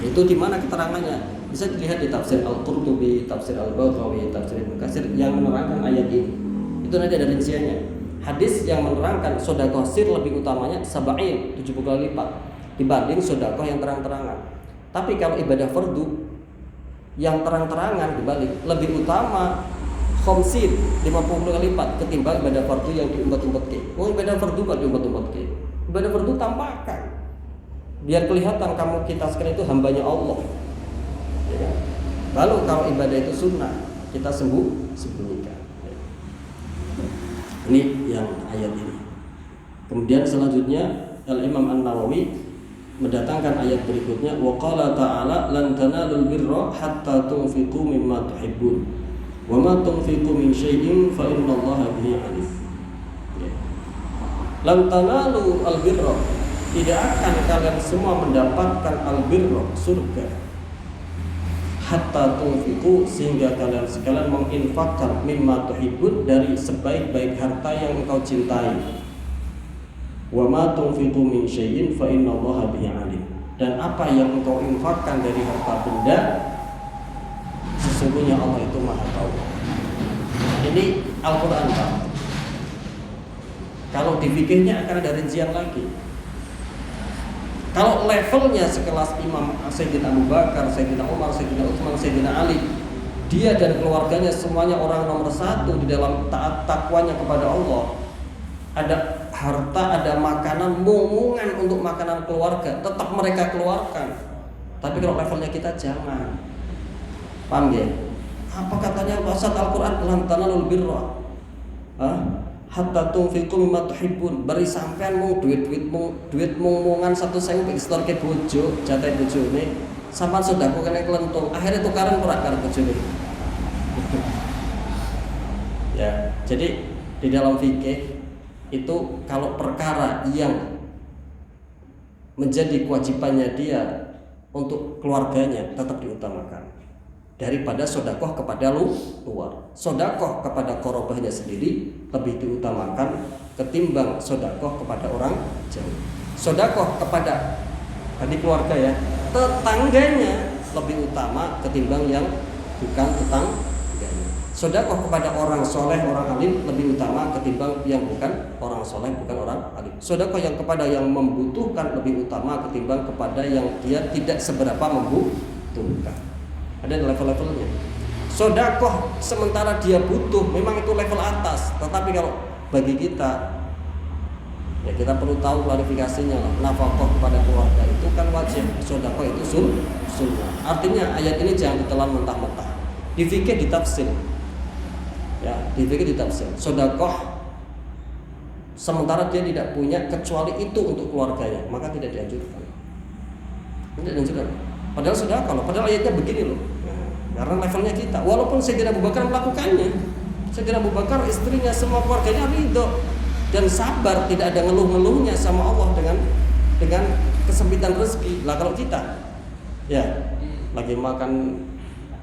Itu di mana keterangannya? Bisa dilihat di tafsir Al-Qurtubi, tafsir Al-Baghawi, tafsir Ibnu Katsir yang menerangkan ayat ini. Itu nanti ada rinciannya. Hadis yang menerangkan sedekah sir lebih utamanya 70 kali lipat dibanding sedekah yang terang-terangan. Tapi kalau ibadah fardu yang terang-terangan dibalik lebih utama khamsin 50 kali lipat ketimbang ibadah fardu yang diumpat-umpat ke. Ibadah fardu kan diumpat-umpat ke. Ibadah fardu tampakkan biar kelihatan kita sekarang itu hambanya Allah. Ya kan? Lalu kalau ibadah itu sunnah kita sembunyikan. Ini yang ayat ini. Kemudian selanjutnya Al-Imam An-Nawawi mendatangkan ayat berikutnya, wa qala ta'ala lan tanalul birra hatta tunfiqu mimma tuhibbun wa ma tunfiqu min syai'in fa innallaha bihi alim. Lan tanalu al-birra, tidak akan kalian semua mendapatkan al-birra, surga, hatta tunfiqu, sehingga kalian sekalian menginfakkan mimma tuhibbun, dari sebaik-baik harta yang engkau cintai. Wa ma tunfiqu min syai'in fa innallaha bihi alim. Dan apa yang engkau infakkan dari harta benda, sesungguhnya Allah itu Maha tahu. Ini Al-Qur'an, Pak. Kalau di fikihnya akan ada rincian lagi. Kalau levelnya sekelas Imam Sayyidina Abu Bakar, Sayyidina Umar, Sayyidina Utsman, Sayyidina Ali, dia dan keluarganya semuanya orang nomor satu di dalam taat takwanya kepada Allah. Ada harta, ada makanan, momongan untuk makanan keluarga, tetap mereka keluarkan. Tapi kalau levelnya kita jangan. Paham ya? Apa katanya pasal Al-Qur'an, lan tanalul birra hatta tunfiqu mimma tuhibbun. Bari sampean mung duit momongan 1.000 ping setorke bojo, jatah bojone. Sampean sedekah kene kelentung, akhirnya tukaran ora karo bojone. Ya, jadi di dalam fikih itu kalau perkara yang menjadi kewajibannya dia untuk keluarganya tetap diutamakan daripada sodakoh kepada luar. Sodakoh kepada korobahnya sendiri lebih diutamakan ketimbang sodakoh kepada orang jauh. Sodakoh kepada tadi keluarga ya, tetangganya lebih utama ketimbang yang bukan tetangganya. Sodakoh kepada orang soleh, orang alim lebih utama ketimbang yang bukan orang soleh, bukan orang alim. Sodakoh yang kepada yang membutuhkan lebih utama ketimbang kepada yang dia tidak seberapa membutuhkan. Ada level-levelnya. Sodakoh sementara dia butuh, memang itu level atas. Tetapi kalau bagi kita, ya kita perlu tahu klarifikasinya lah. Nafkah kepada keluarga itu kan wajib. Sodakoh itu sunnah. Artinya ayat ini jangan ditelan mentah-mentah. Di fikih ditafsir. Ya, di fikih ditafsir. Sedekah sementara dia tidak punya kecuali itu untuk keluarganya, maka tidak dianjurkan. Tidak dianjurkan. Padahal sedekah loh, padahal ayatnya begini loh. Karena levelnya kita. Walaupun Sayyidina Abu Bakar melakukannya. Sayyidina Abu Bakar istrinya semua keluarganya ridho dan sabar, tidak ada ngeluh-ngeluhnya sama Allah dengan kesempitan rezeki. Lah kalau kita ya lagi makan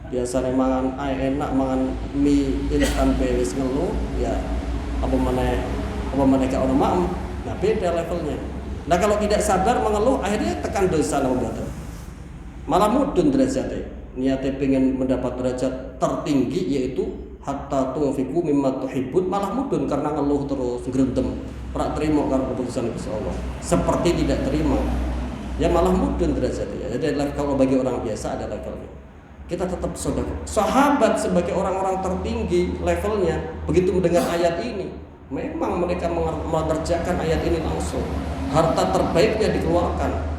biasanya mangan enak, mangan mie instan wis ngeluh ya apa mana ka ono maem. Nah beda levelnya. Nah kalau tidak sabar mengeluh akhirnya tekan dosa nama batin, malah mudun derajatnya. Niatnya pengen mendapat derajat tertinggi yaitu hatta tunfiqu mimma tuhibbun, malah mudun karena ngeluh terus grentem ora terima karo keputusan Gusti Allah, seperti tidak terima ya malah mudun derajatnya. Jadi kalau bagi orang biasa ada levelnya. Kita tetap sedekah. Sahabat sebagai orang-orang tertinggi levelnya begitu mendengar ayat ini, memang mereka mengerjakan ayat ini langsung. Harta terbaiknya dikeluarkan.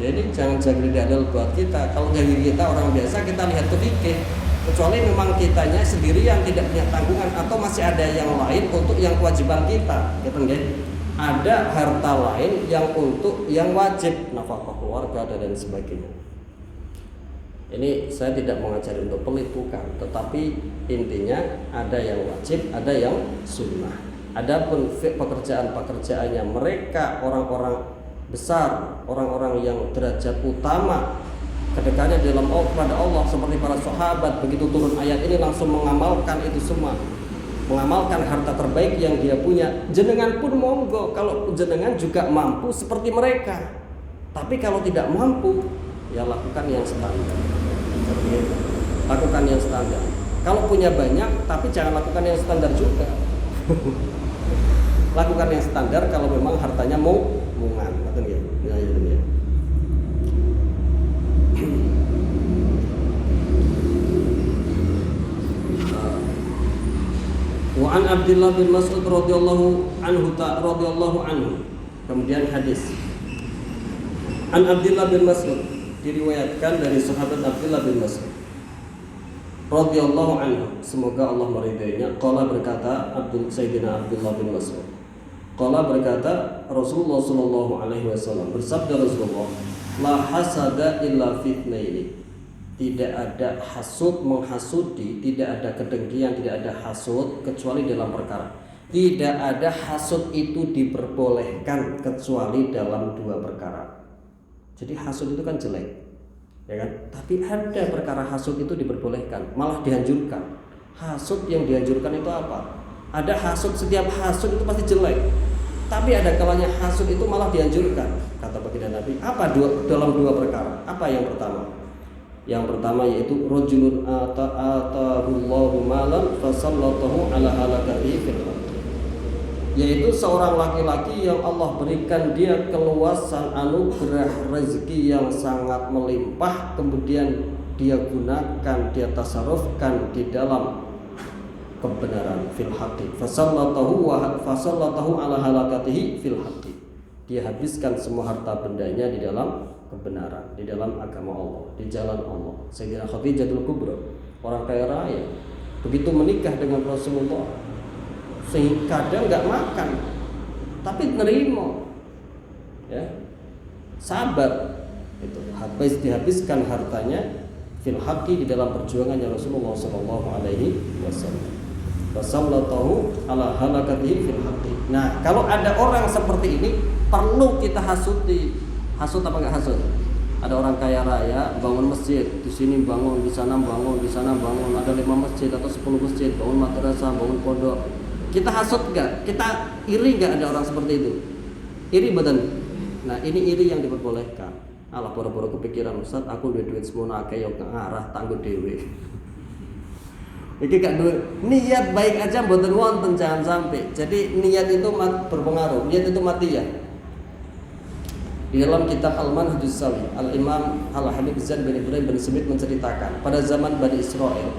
Jadi jangan jadi dalil buat kita. Kalau jadi kita orang biasa kita lihat ke fikih. Kecuali memang kitanya sendiri yang tidak punya tanggungan atau masih ada yang lain untuk yang kewajiban kita. Gitu nggih? Ada harta lain yang untuk yang wajib, nafkah keluarga dan lain sebagainya. Ini saya tidak mengajari untuk pelit, bukan, tetapi intinya ada yang wajib, ada yang sunnah. Adapun pekerjaan-pekerjaannya mereka orang-orang besar, orang-orang yang derajat utama kedekatannya dalam kepada Allah seperti para sahabat, begitu turun ayat ini langsung mengamalkan itu semua, mengamalkan harta terbaik yang dia punya. Jenengan pun monggo kalau jenengan juga mampu seperti mereka, tapi kalau tidak mampu ya lakukan yang standar. Lakukan yang standar. Kalau punya banyak, tapi jangan lakukan yang standar juga. Lakukan yang standar kalau memang hartanya mungan. Wa an Abdullah bin Mas'ud radhiyallahu anhu. Kemudian hadis An Abdullah bin Mas'ud, diriwayatkan dari sahabat Abdullah bin Mas'ud radhiyallahu anhu, semoga Allah meridainya. Qala, berkata Sayyidina Abdullah bin Mas'ud, qala, berkata Rasulullah sallallahu alaihi wasallam, bersabda Rasulullah, la hasada illa fitnaini. Tidak ada hasud menghasudi, tidak ada kedengkian, tidak ada hasud kecuali dalam perkara. Tidak ada hasud itu diperbolehkan kecuali dalam dua perkara. Jadi hasud itu kan jelek, ya kan? Tapi ada perkara hasud itu diperbolehkan, malah dianjurkan. Hasud yang dianjurkan itu apa? Ada hasud, setiap hasud itu pasti jelek. Tapi ada kalanya hasud itu malah dianjurkan. Kata baginda Nabi, apa dalam dua perkara? Apa yang pertama? Yang pertama yaitu rajulun atahullahu malan fasallatahu ala halakatihi fil ardh. Yaitu seorang laki-laki yang Allah berikan dia keluasan anugerah rezeki yang sangat melimpah, kemudian dia gunakan, dia tasarrufkan di dalam kebenaran fil haqqi. Fasallatahu ala halakatihi fil haqqi. Dia habiskan semua harta bendanya di dalam kebenaran, di dalam agama Allah, di jalan Allah. Sayyidina Khadijatul Kubra, orang kaya raya, begitu menikah dengan Rasulullah, sehingga kadang nggak makan, tapi nerima, ya, sabar, itu habis dihabiskan hartanya fil haqqi, di dalam perjuangannya Rasulullah Sallallahu Alaihi Wasallam. Wasallatahu ala halakatihi fil haqqi. Nah, kalau ada orang seperti ini, perlu kita hasuti. Hasud apa enggak hasud? Ada orang kaya raya bangun masjid, di sini bangun, di sana bangun, di sana bangun, ada 5 masjid atau 10 masjid, bangun madrasah, bangun pondok. Kita hasud enggak? Kita iri enggak ada orang seperti itu? Iri badan. Nah, ini iri yang diperbolehkan. Alah boro-boro kepikiran, Ustaz, aku duit semono akeh yo ngarah tanggo dhewe. Iki gak duit. Niat baik aja mboten wonten, jangan sampai. Jadi niat itu berpengaruh. Niat itu mati ya. Di dalam kitab Al-Manhajus Salih, Al-Imam Al-Habib Zain bin Ibrahim bin Smith menceritakan, pada zaman Bani Israel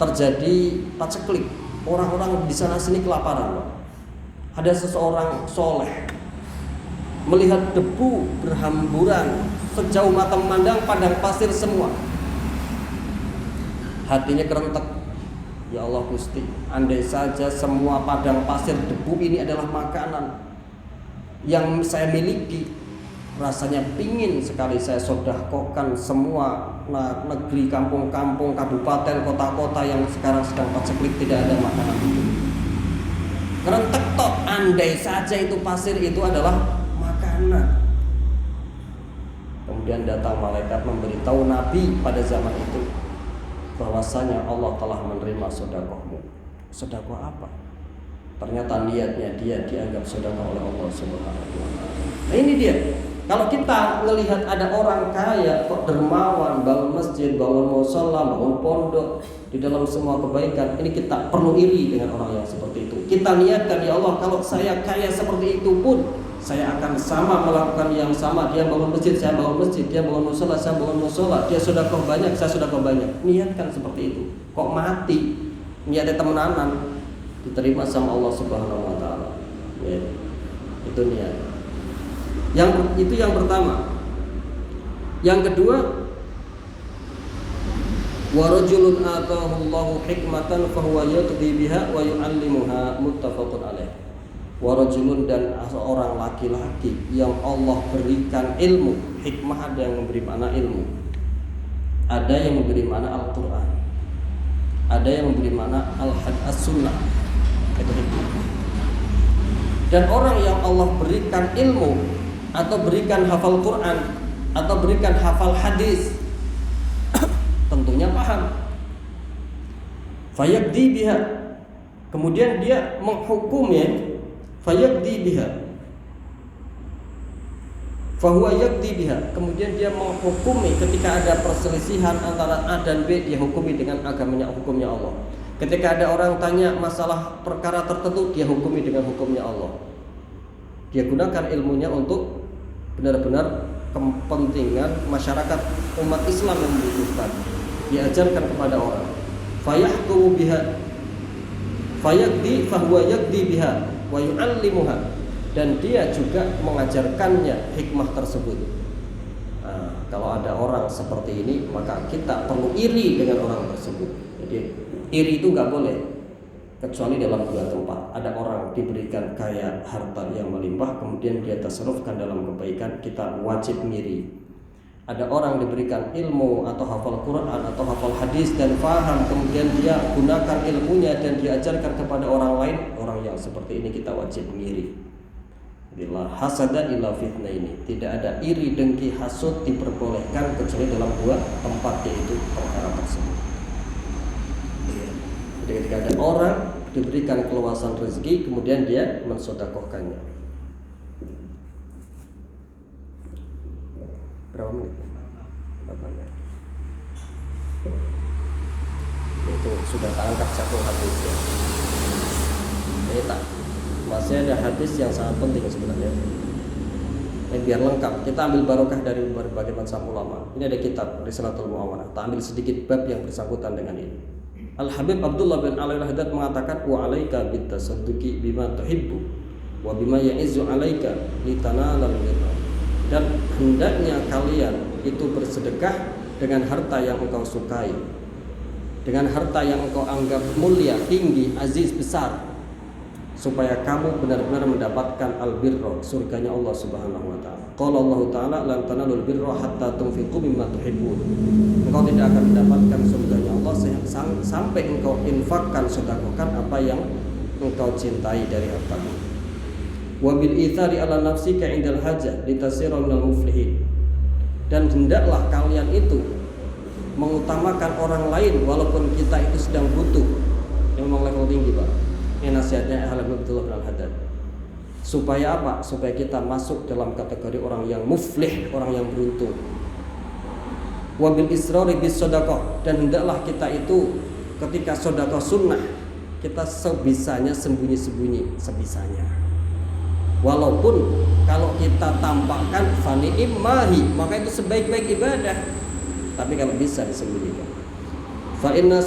terjadi paceklik, orang-orang di sana sini kelaparan. Ada seseorang soleh melihat debu berhamburan sejauh mata memandang, padang pasir semua. Hatinya kerentek, ya Allah Gusti, andai saja semua padang pasir debu ini adalah makanan yang saya miliki, rasanya pingin sekali saya sedekahkan semua negeri, kampung-kampung, kabupaten, kota-kota yang sekarang sedang paceklik tidak ada makanan itu. Kerentek tok, andai saja itu pasir itu adalah makanan. Kemudian datang malaikat memberitahu Nabi pada zaman itu bahwasanya Allah telah menerima sedekahmu. Sedekah apa? Ternyata niatnya dia dianggap sedekah oleh Allah Subhanahu wa taala. Nah, ini dia. Kalau kita melihat ada orang kaya kok dermawan, bangun masjid, bangun mushola, bangun pondok, di dalam semua kebaikan, ini kita perlu iri dengan orang yang seperti itu. Kita niatkan, ya Allah, kalau saya kaya seperti itu pun saya akan sama melakukan yang sama. Dia bangun masjid, saya bangun masjid. Dia bangun mushola, saya bangun mushola. Dia sedekah banyak, saya sedekah banyak. Niatkan seperti itu. Kok mati niatnya temenanan, diterima sama Allah Subhanahu wa taala. Ya. Itu niat. Itu yang pertama. Yang kedua, wa rajulun atahu Allahu hikmatan fa huwa yaqdi biha wa yu'allimuha, muttafaqun alaih. Wa rajulun, dan seorang laki-laki yang Allah berikan ilmu. Hikmah, ada yang memberi makna ilmu, ada yang memberi makna Al-Qur'an, ada yang memberi makna As-Sunnah. Dan orang yang Allah berikan ilmu atau berikan hafal Quran atau berikan hafal hadis tentunya paham. Fayaqdi biha, kemudian dia menghukumnya. Fayaqdi biha, fahuwa yaqdi biha, kemudian dia menghukumi. Ketika ada perselisihan antara A dan B, dia hukumi dengan agamanya, hukumnya Allah. Ketika ada orang tanya masalah perkara tertentu, dia hukumi dengan hukumnya Allah. Dia gunakan ilmunya untuk benar-benar kepentingan masyarakat umat Islam yang membutuhkan. Dia ajarkan kepada orang. Fayahkumu biha, fayaqdi fahuwa yaqdi biha wa yu'allimuha, dan dia juga mengajarkannya hikmah tersebut. Nah, kalau ada orang seperti ini, maka kita perlu iri dengan orang tersebut. Jadi iri itu nggak boleh, kecuali dalam dua tempat. Ada orang diberikan kaya harta yang melimpah, kemudian dia tasarrufkan dalam kebaikan, kita wajib ngiri. Ada orang diberikan ilmu atau hafal Quran atau hafal hadis dan faham, kemudian dia gunakan ilmunya dan diajarkan kepada orang lain, orang yang seperti ini kita wajib ngiri. Bila hasada illa fitnah, ini tidak ada iri, dengki, hasud diperbolehkan kecuali dalam dua tempat, yaitu perkara tersebut. Jadi ketika ada orang diberikan keluasan rezeki, kemudian dia mensedekahkannya. Berapa menit? Itu sudah tak angkat satu hadis ya. Ini tak, masih ada hadis yang sangat penting sebenarnya. Ini biar lengkap, kita ambil barokah dari berbagai macam ulama. Ini ada kitab Risalatul Mu'awanah. Kita ambil sedikit bab yang bersangkutan dengan ini. Al-Habib Abdullah bin Ali Al-Haddad mengatakan, wa alaika bitasadduqi bima tuhibbu wa bima ya'izzu alaika litanalal birra. Dan hendaknya kalian itu bersedekah dengan harta yang engkau sukai, dengan harta yang engkau anggap mulia, tinggi, aziz, besar, supaya kamu benar-benar mendapatkan al-birra, surganya Allah Subhanahu wa taala. Qala Allah taala lan tanalul birra hatta tunfiqu mimma tuhibbun. Engkau tidak akan mendapatkan surganya Allah sampai engkau infakkan, sedekahkan apa yang engkau cintai dari hartamu. Wa bil ithari ala nafsika indal hajah litasira minal muflihin. Dan hendaklah kalian itu mengutamakan orang lain walaupun kita itu sedang butuh. Yang memang level tinggi, Pak. Ini nasihatnya Al-Habib Abdullah bin Al-Haddad. Supaya apa? Supaya kita masuk dalam kategori orang yang muflih, orang yang beruntung. Wa bil israri bis shadaqah, dan hendaklah kita itu ketika sedekah sunnah kita sebisanya sembunyi-sembunyi sebisanya. Walaupun kalau kita tampakkan fani immahi, maka itu sebaik-baik ibadah. Tapi kalau bisa disembunyikan. Fa inna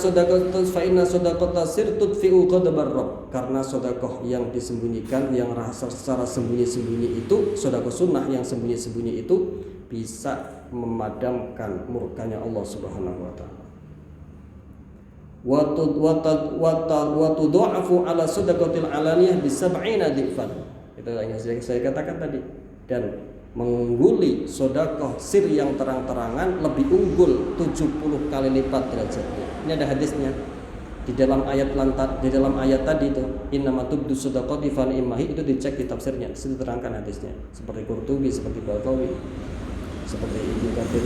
sadaqata sirtut fi qadabar rabb. Karena sedekah yang disembunyikan, yang rasa secara sembunyi-sembunyi itu, sedekah sunnah yang sembunyi-sembunyi itu bisa memadamkan murkanya Allah Subhanahu wa taala. Wa tudha'afu ala sadaqatil alaniyah bi 70 dhifan. Itu yang saya katakan tadi. Dan mengungguli sedekah sir yang terang-terangan lebih unggul 70 kali lipat derajatnya. Ini ada hadisnya di dalam ayat tadi itu, innama tubdu shadaqati fa ni'mahi, itu dicek di tafsirnya, situ terangkan hadisnya. Seperti Qurtubi, seperti Baghawi, seperti Ibnu Katsir.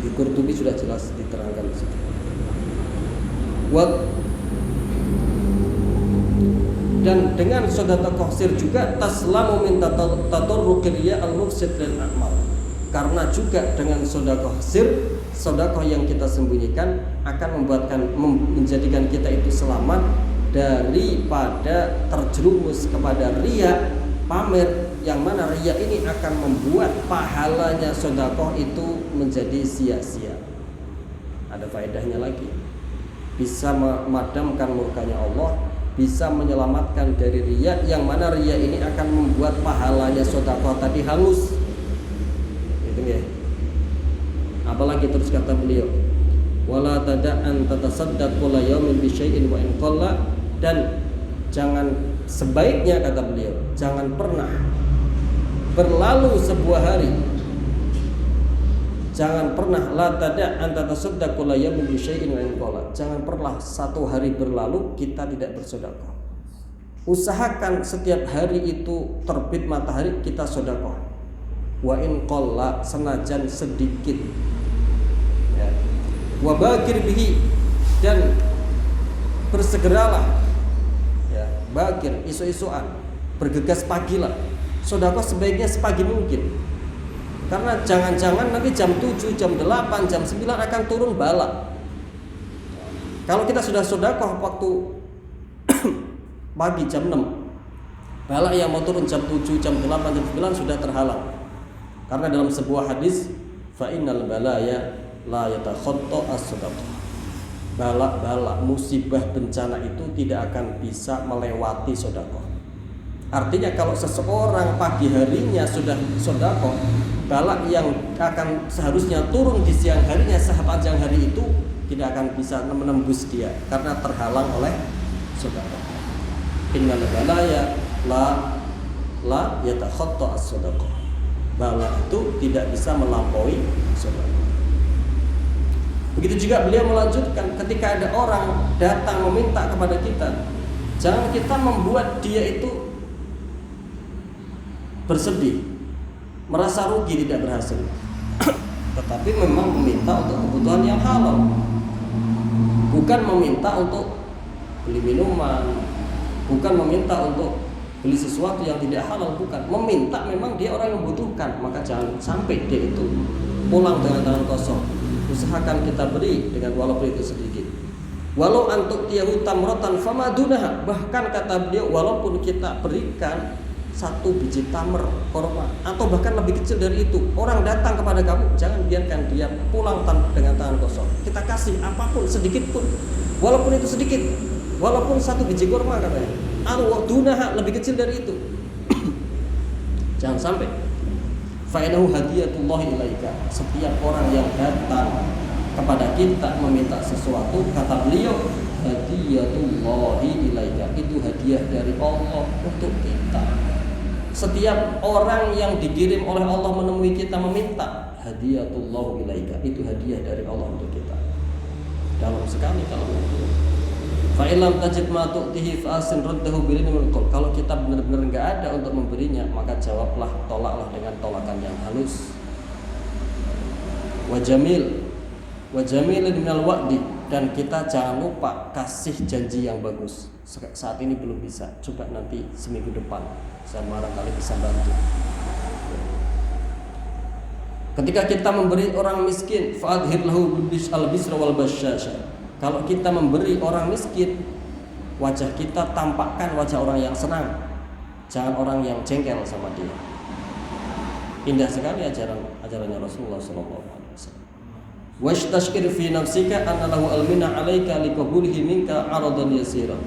Di Qurtubi sudah jelas diterangkan di situ. Dan dengan sedekah sir juga taslamu min tatarruqir riya al-mufsid lil a'mal. Karena juga dengan sedekah sir, sedekah yang kita sembunyikan akan menjadikan kita itu selamat daripada terjerumus kepada riya, pamer, yang mana riya ini akan membuat pahalanya sedekah itu menjadi sia-sia. Ada faedahnya lagi. Bisa memadamkan murkanya Allah, bisa menyelamatkan dari riya, yang mana riya ini akan membuat pahalanya sedekah tadi hangus. Itu ya. Apalagi terus kata beliau, wala tada'an tatasaddaqu la yawmin bi syai'in wa in qalla, dan jangan, sebaiknya kata beliau, jangan pernah berlalu sebuah hari, jangan pernah la tada'an tatasaddaqu la yawmin bi syai'in wa in qalla, jangan pernah satu hari berlalu kita tidak bersedekah. Usahakan setiap hari itu terbit matahari kita sedekah. Wa in qalla, senajan sedikit. Ya. Wa bakir bihi, dan bersegeralah. Ya, bakir, isu-isuan, bergegas pagilah. Sedekah sebaiknya sepagi mungkin. Karena jangan-jangan nanti jam 7, jam 8, jam 9 akan turun bala. Kalau kita sudah sedekah waktu pagi jam 6, bala yang mau turun jam 7, jam 8, jam 9 sudah terhalang. Karena dalam sebuah hadis, fa innal balaya la yatakhatta as-sadaqah. bala-bala, musibah, bencana itu tidak akan bisa melewati sedekah. Artinya kalau seseorang pagi harinya sudah sedekah, bala yang akan seharusnya turun di siang harinya sepanjang hari itu tidak akan bisa menembus dia karena terhalang oleh sedekah. Innal balaya la yatakhatta as-sadaqah. Bala itu tidak bisa melampaui sedekah. Begitu juga beliau melanjutkan, ketika ada orang datang meminta kepada kita, jangan kita membuat dia itu bersedih, merasa rugi tidak berhasil. Tetapi memang meminta untuk kebutuhan yang halal, bukan meminta untuk beli minuman, bukan meminta untuk beli sesuatu yang tidak halal, bukan. Meminta memang dia orang yang membutuhkan, maka jangan sampai dia itu pulang dengan tangan kosong. Usahakan kita beri dengan walaupun itu sedikit. Walau antuk tiyahu tamrotan famadunaha, bahkan kata beliau walaupun kita berikan 1 biji tamr korma atau bahkan lebih kecil dari itu, orang datang kepada kamu, jangan biarkan dia pulang dengan tangan kosong. Kita kasih apapun, sedikit pun, walaupun itu sedikit, walaupun 1 biji korma katanya, atau dunaha lebih kecil dari itu. Jangan sampai. Fa'inahu hadiyatullahi ilaika. Setiap orang yang datang kepada kita meminta sesuatu, kata beliau, hadiyatullahi ilaika, itu hadiah dari Allah untuk kita. Setiap orang yang dikirim oleh Allah menemui kita meminta, hadiyatullah ilaika, itu hadiah dari Allah untuk kita. Dalam sekali kalau itu. Fa illam tajid ma tu'tihi fa asin raddahu bil ilmi. Kalau kita benar-benar enggak ada untuk memberinya, maka jawablah, tolaklah dengan tolakan yang halus. Wa jamil minal wa'di, dan kita jangan lupa kasih janji yang bagus. Saat ini belum bisa, coba nanti seminggu depan saya barangkali bisa bantu. Ketika kita memberi orang miskin, fa'adhir lahu al-bisra wal basyasha. Kalau kita memberi orang miskin, wajah kita tampakkan wajah orang yang senang, jangan orang yang jengkel sama dia. Indah sekali ajarannya Rasulullah SAW. Washtashkir fi nafsika anna lahu almina 'alaika liqabulihi minka 'aradan yasira.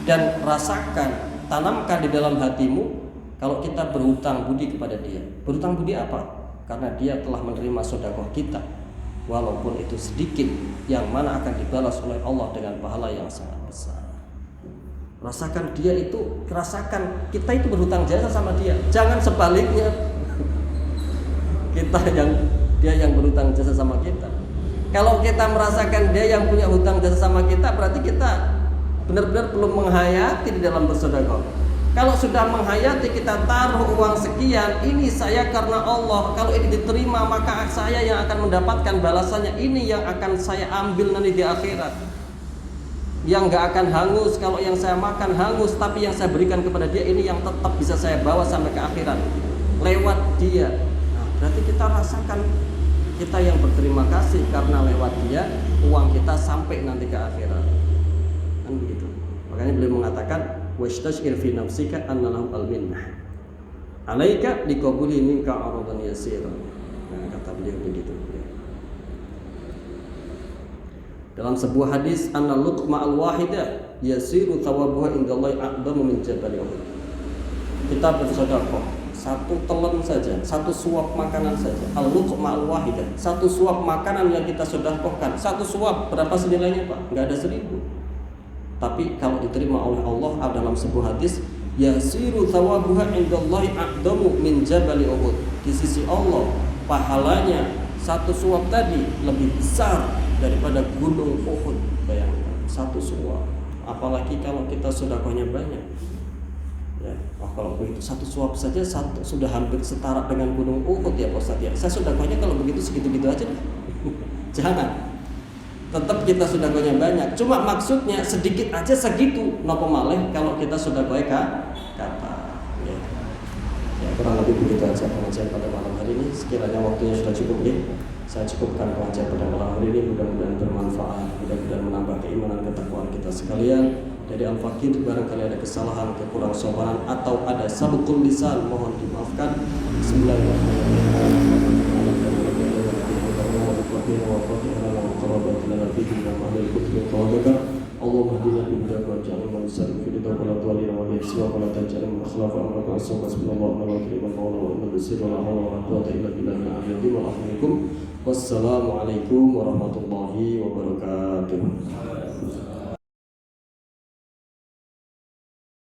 Dan rasakan, tanamkan di dalam hatimu kalau kita berhutang budi kepada dia. Berhutang budi apa? Karena dia telah menerima sedekah kita, walaupun itu sedikit, yang mana akan dibalas oleh Allah dengan pahala yang sangat besar. Rasakan rasakan kita itu berhutang jasa sama dia. Jangan sebaliknya. Dia yang berhutang jasa sama kita. Kalau kita merasakan dia yang punya hutang jasa sama kita, berarti kita benar-benar belum menghayati di dalam bersedekah. Kalau sudah menghayati, kita taruh uang sekian, ini saya karena Allah, kalau ini diterima maka saya yang akan mendapatkan balasannya, ini yang akan saya ambil nanti di akhirat, yang gak akan hangus. Kalau yang saya makan hangus, tapi yang saya berikan kepada dia ini yang tetap bisa saya bawa sampai ke akhirat lewat dia. Nah, berarti kita rasakan kita yang berterima kasih karena lewat dia uang kita sampai nanti ke akhirat, kan begitu. Makanya beliau mengatakan, washtashir fi nafsika anna lahu al-minnah 'alaika liqabuli minka 'aradan yasira. Nah, kata beliau begitu. Dalam sebuah hadis, anna luqma al-wahidah yasiru thawabuha indallahi a'dhamu min jabal Uhud. Kita bersedekah, 1 telan saja, 1 suap makanan saja. Al-luqma al-wahidah, 1 suap makanan yang kita sedekahkan. 1 suap berapa senilainya, Pak? Enggak ada 1000. Tapi kalau diterima oleh Allah, dalam sebuah hadis, yasiru thawabuha indallahi a'dhamu min jabal Uhud. Di sisi Allah, pahalanya 1 suap tadi lebih besar daripada gunung Uhud. Bayangkan, 1 suap. Apalagi kalau kita sedekahnya banyak. Ya, kalau begitu 1 suap saja sudah hampir setara dengan gunung Uhud ya Pak Ustaz ya. Saya sedekahnya kalau begitu segitu-gitu aja. Jangan. Tetap kita sedekahnya banyak. Cuma maksudnya sedikit aja segitu. Napa malih kalau kita sedekahnya kata. Ya, kurang lebih begitu aja pengajian pada malam hari ini. Sekiranya waktunya sudah cukup ya, saya cukupkan pengajian pada malam hari ini. Mudah-mudahan bermanfaat, mudah-mudahan menambah keimanan ketakwaan kita sekalian. Dari Al-Fakir, barangkali ada kesalahan, kekurang sopanan atau ada sabukul lisan, mohon dimaafkan. Bismillahirrahmanirrahim. بنا مع الكتب قادك اللهم اهدنا بهداك واجعلنا من السالك في رضاك ولا تولينا ولي سواك ولا تجعلنا من خلاف امرك وعصوك حسبنا الله ونعم الوكيل من مولى ونعم النصير ولا حول ولا قوه الا بالله العلي العظيم والسلام عليكم ورحمه الله وبركاته.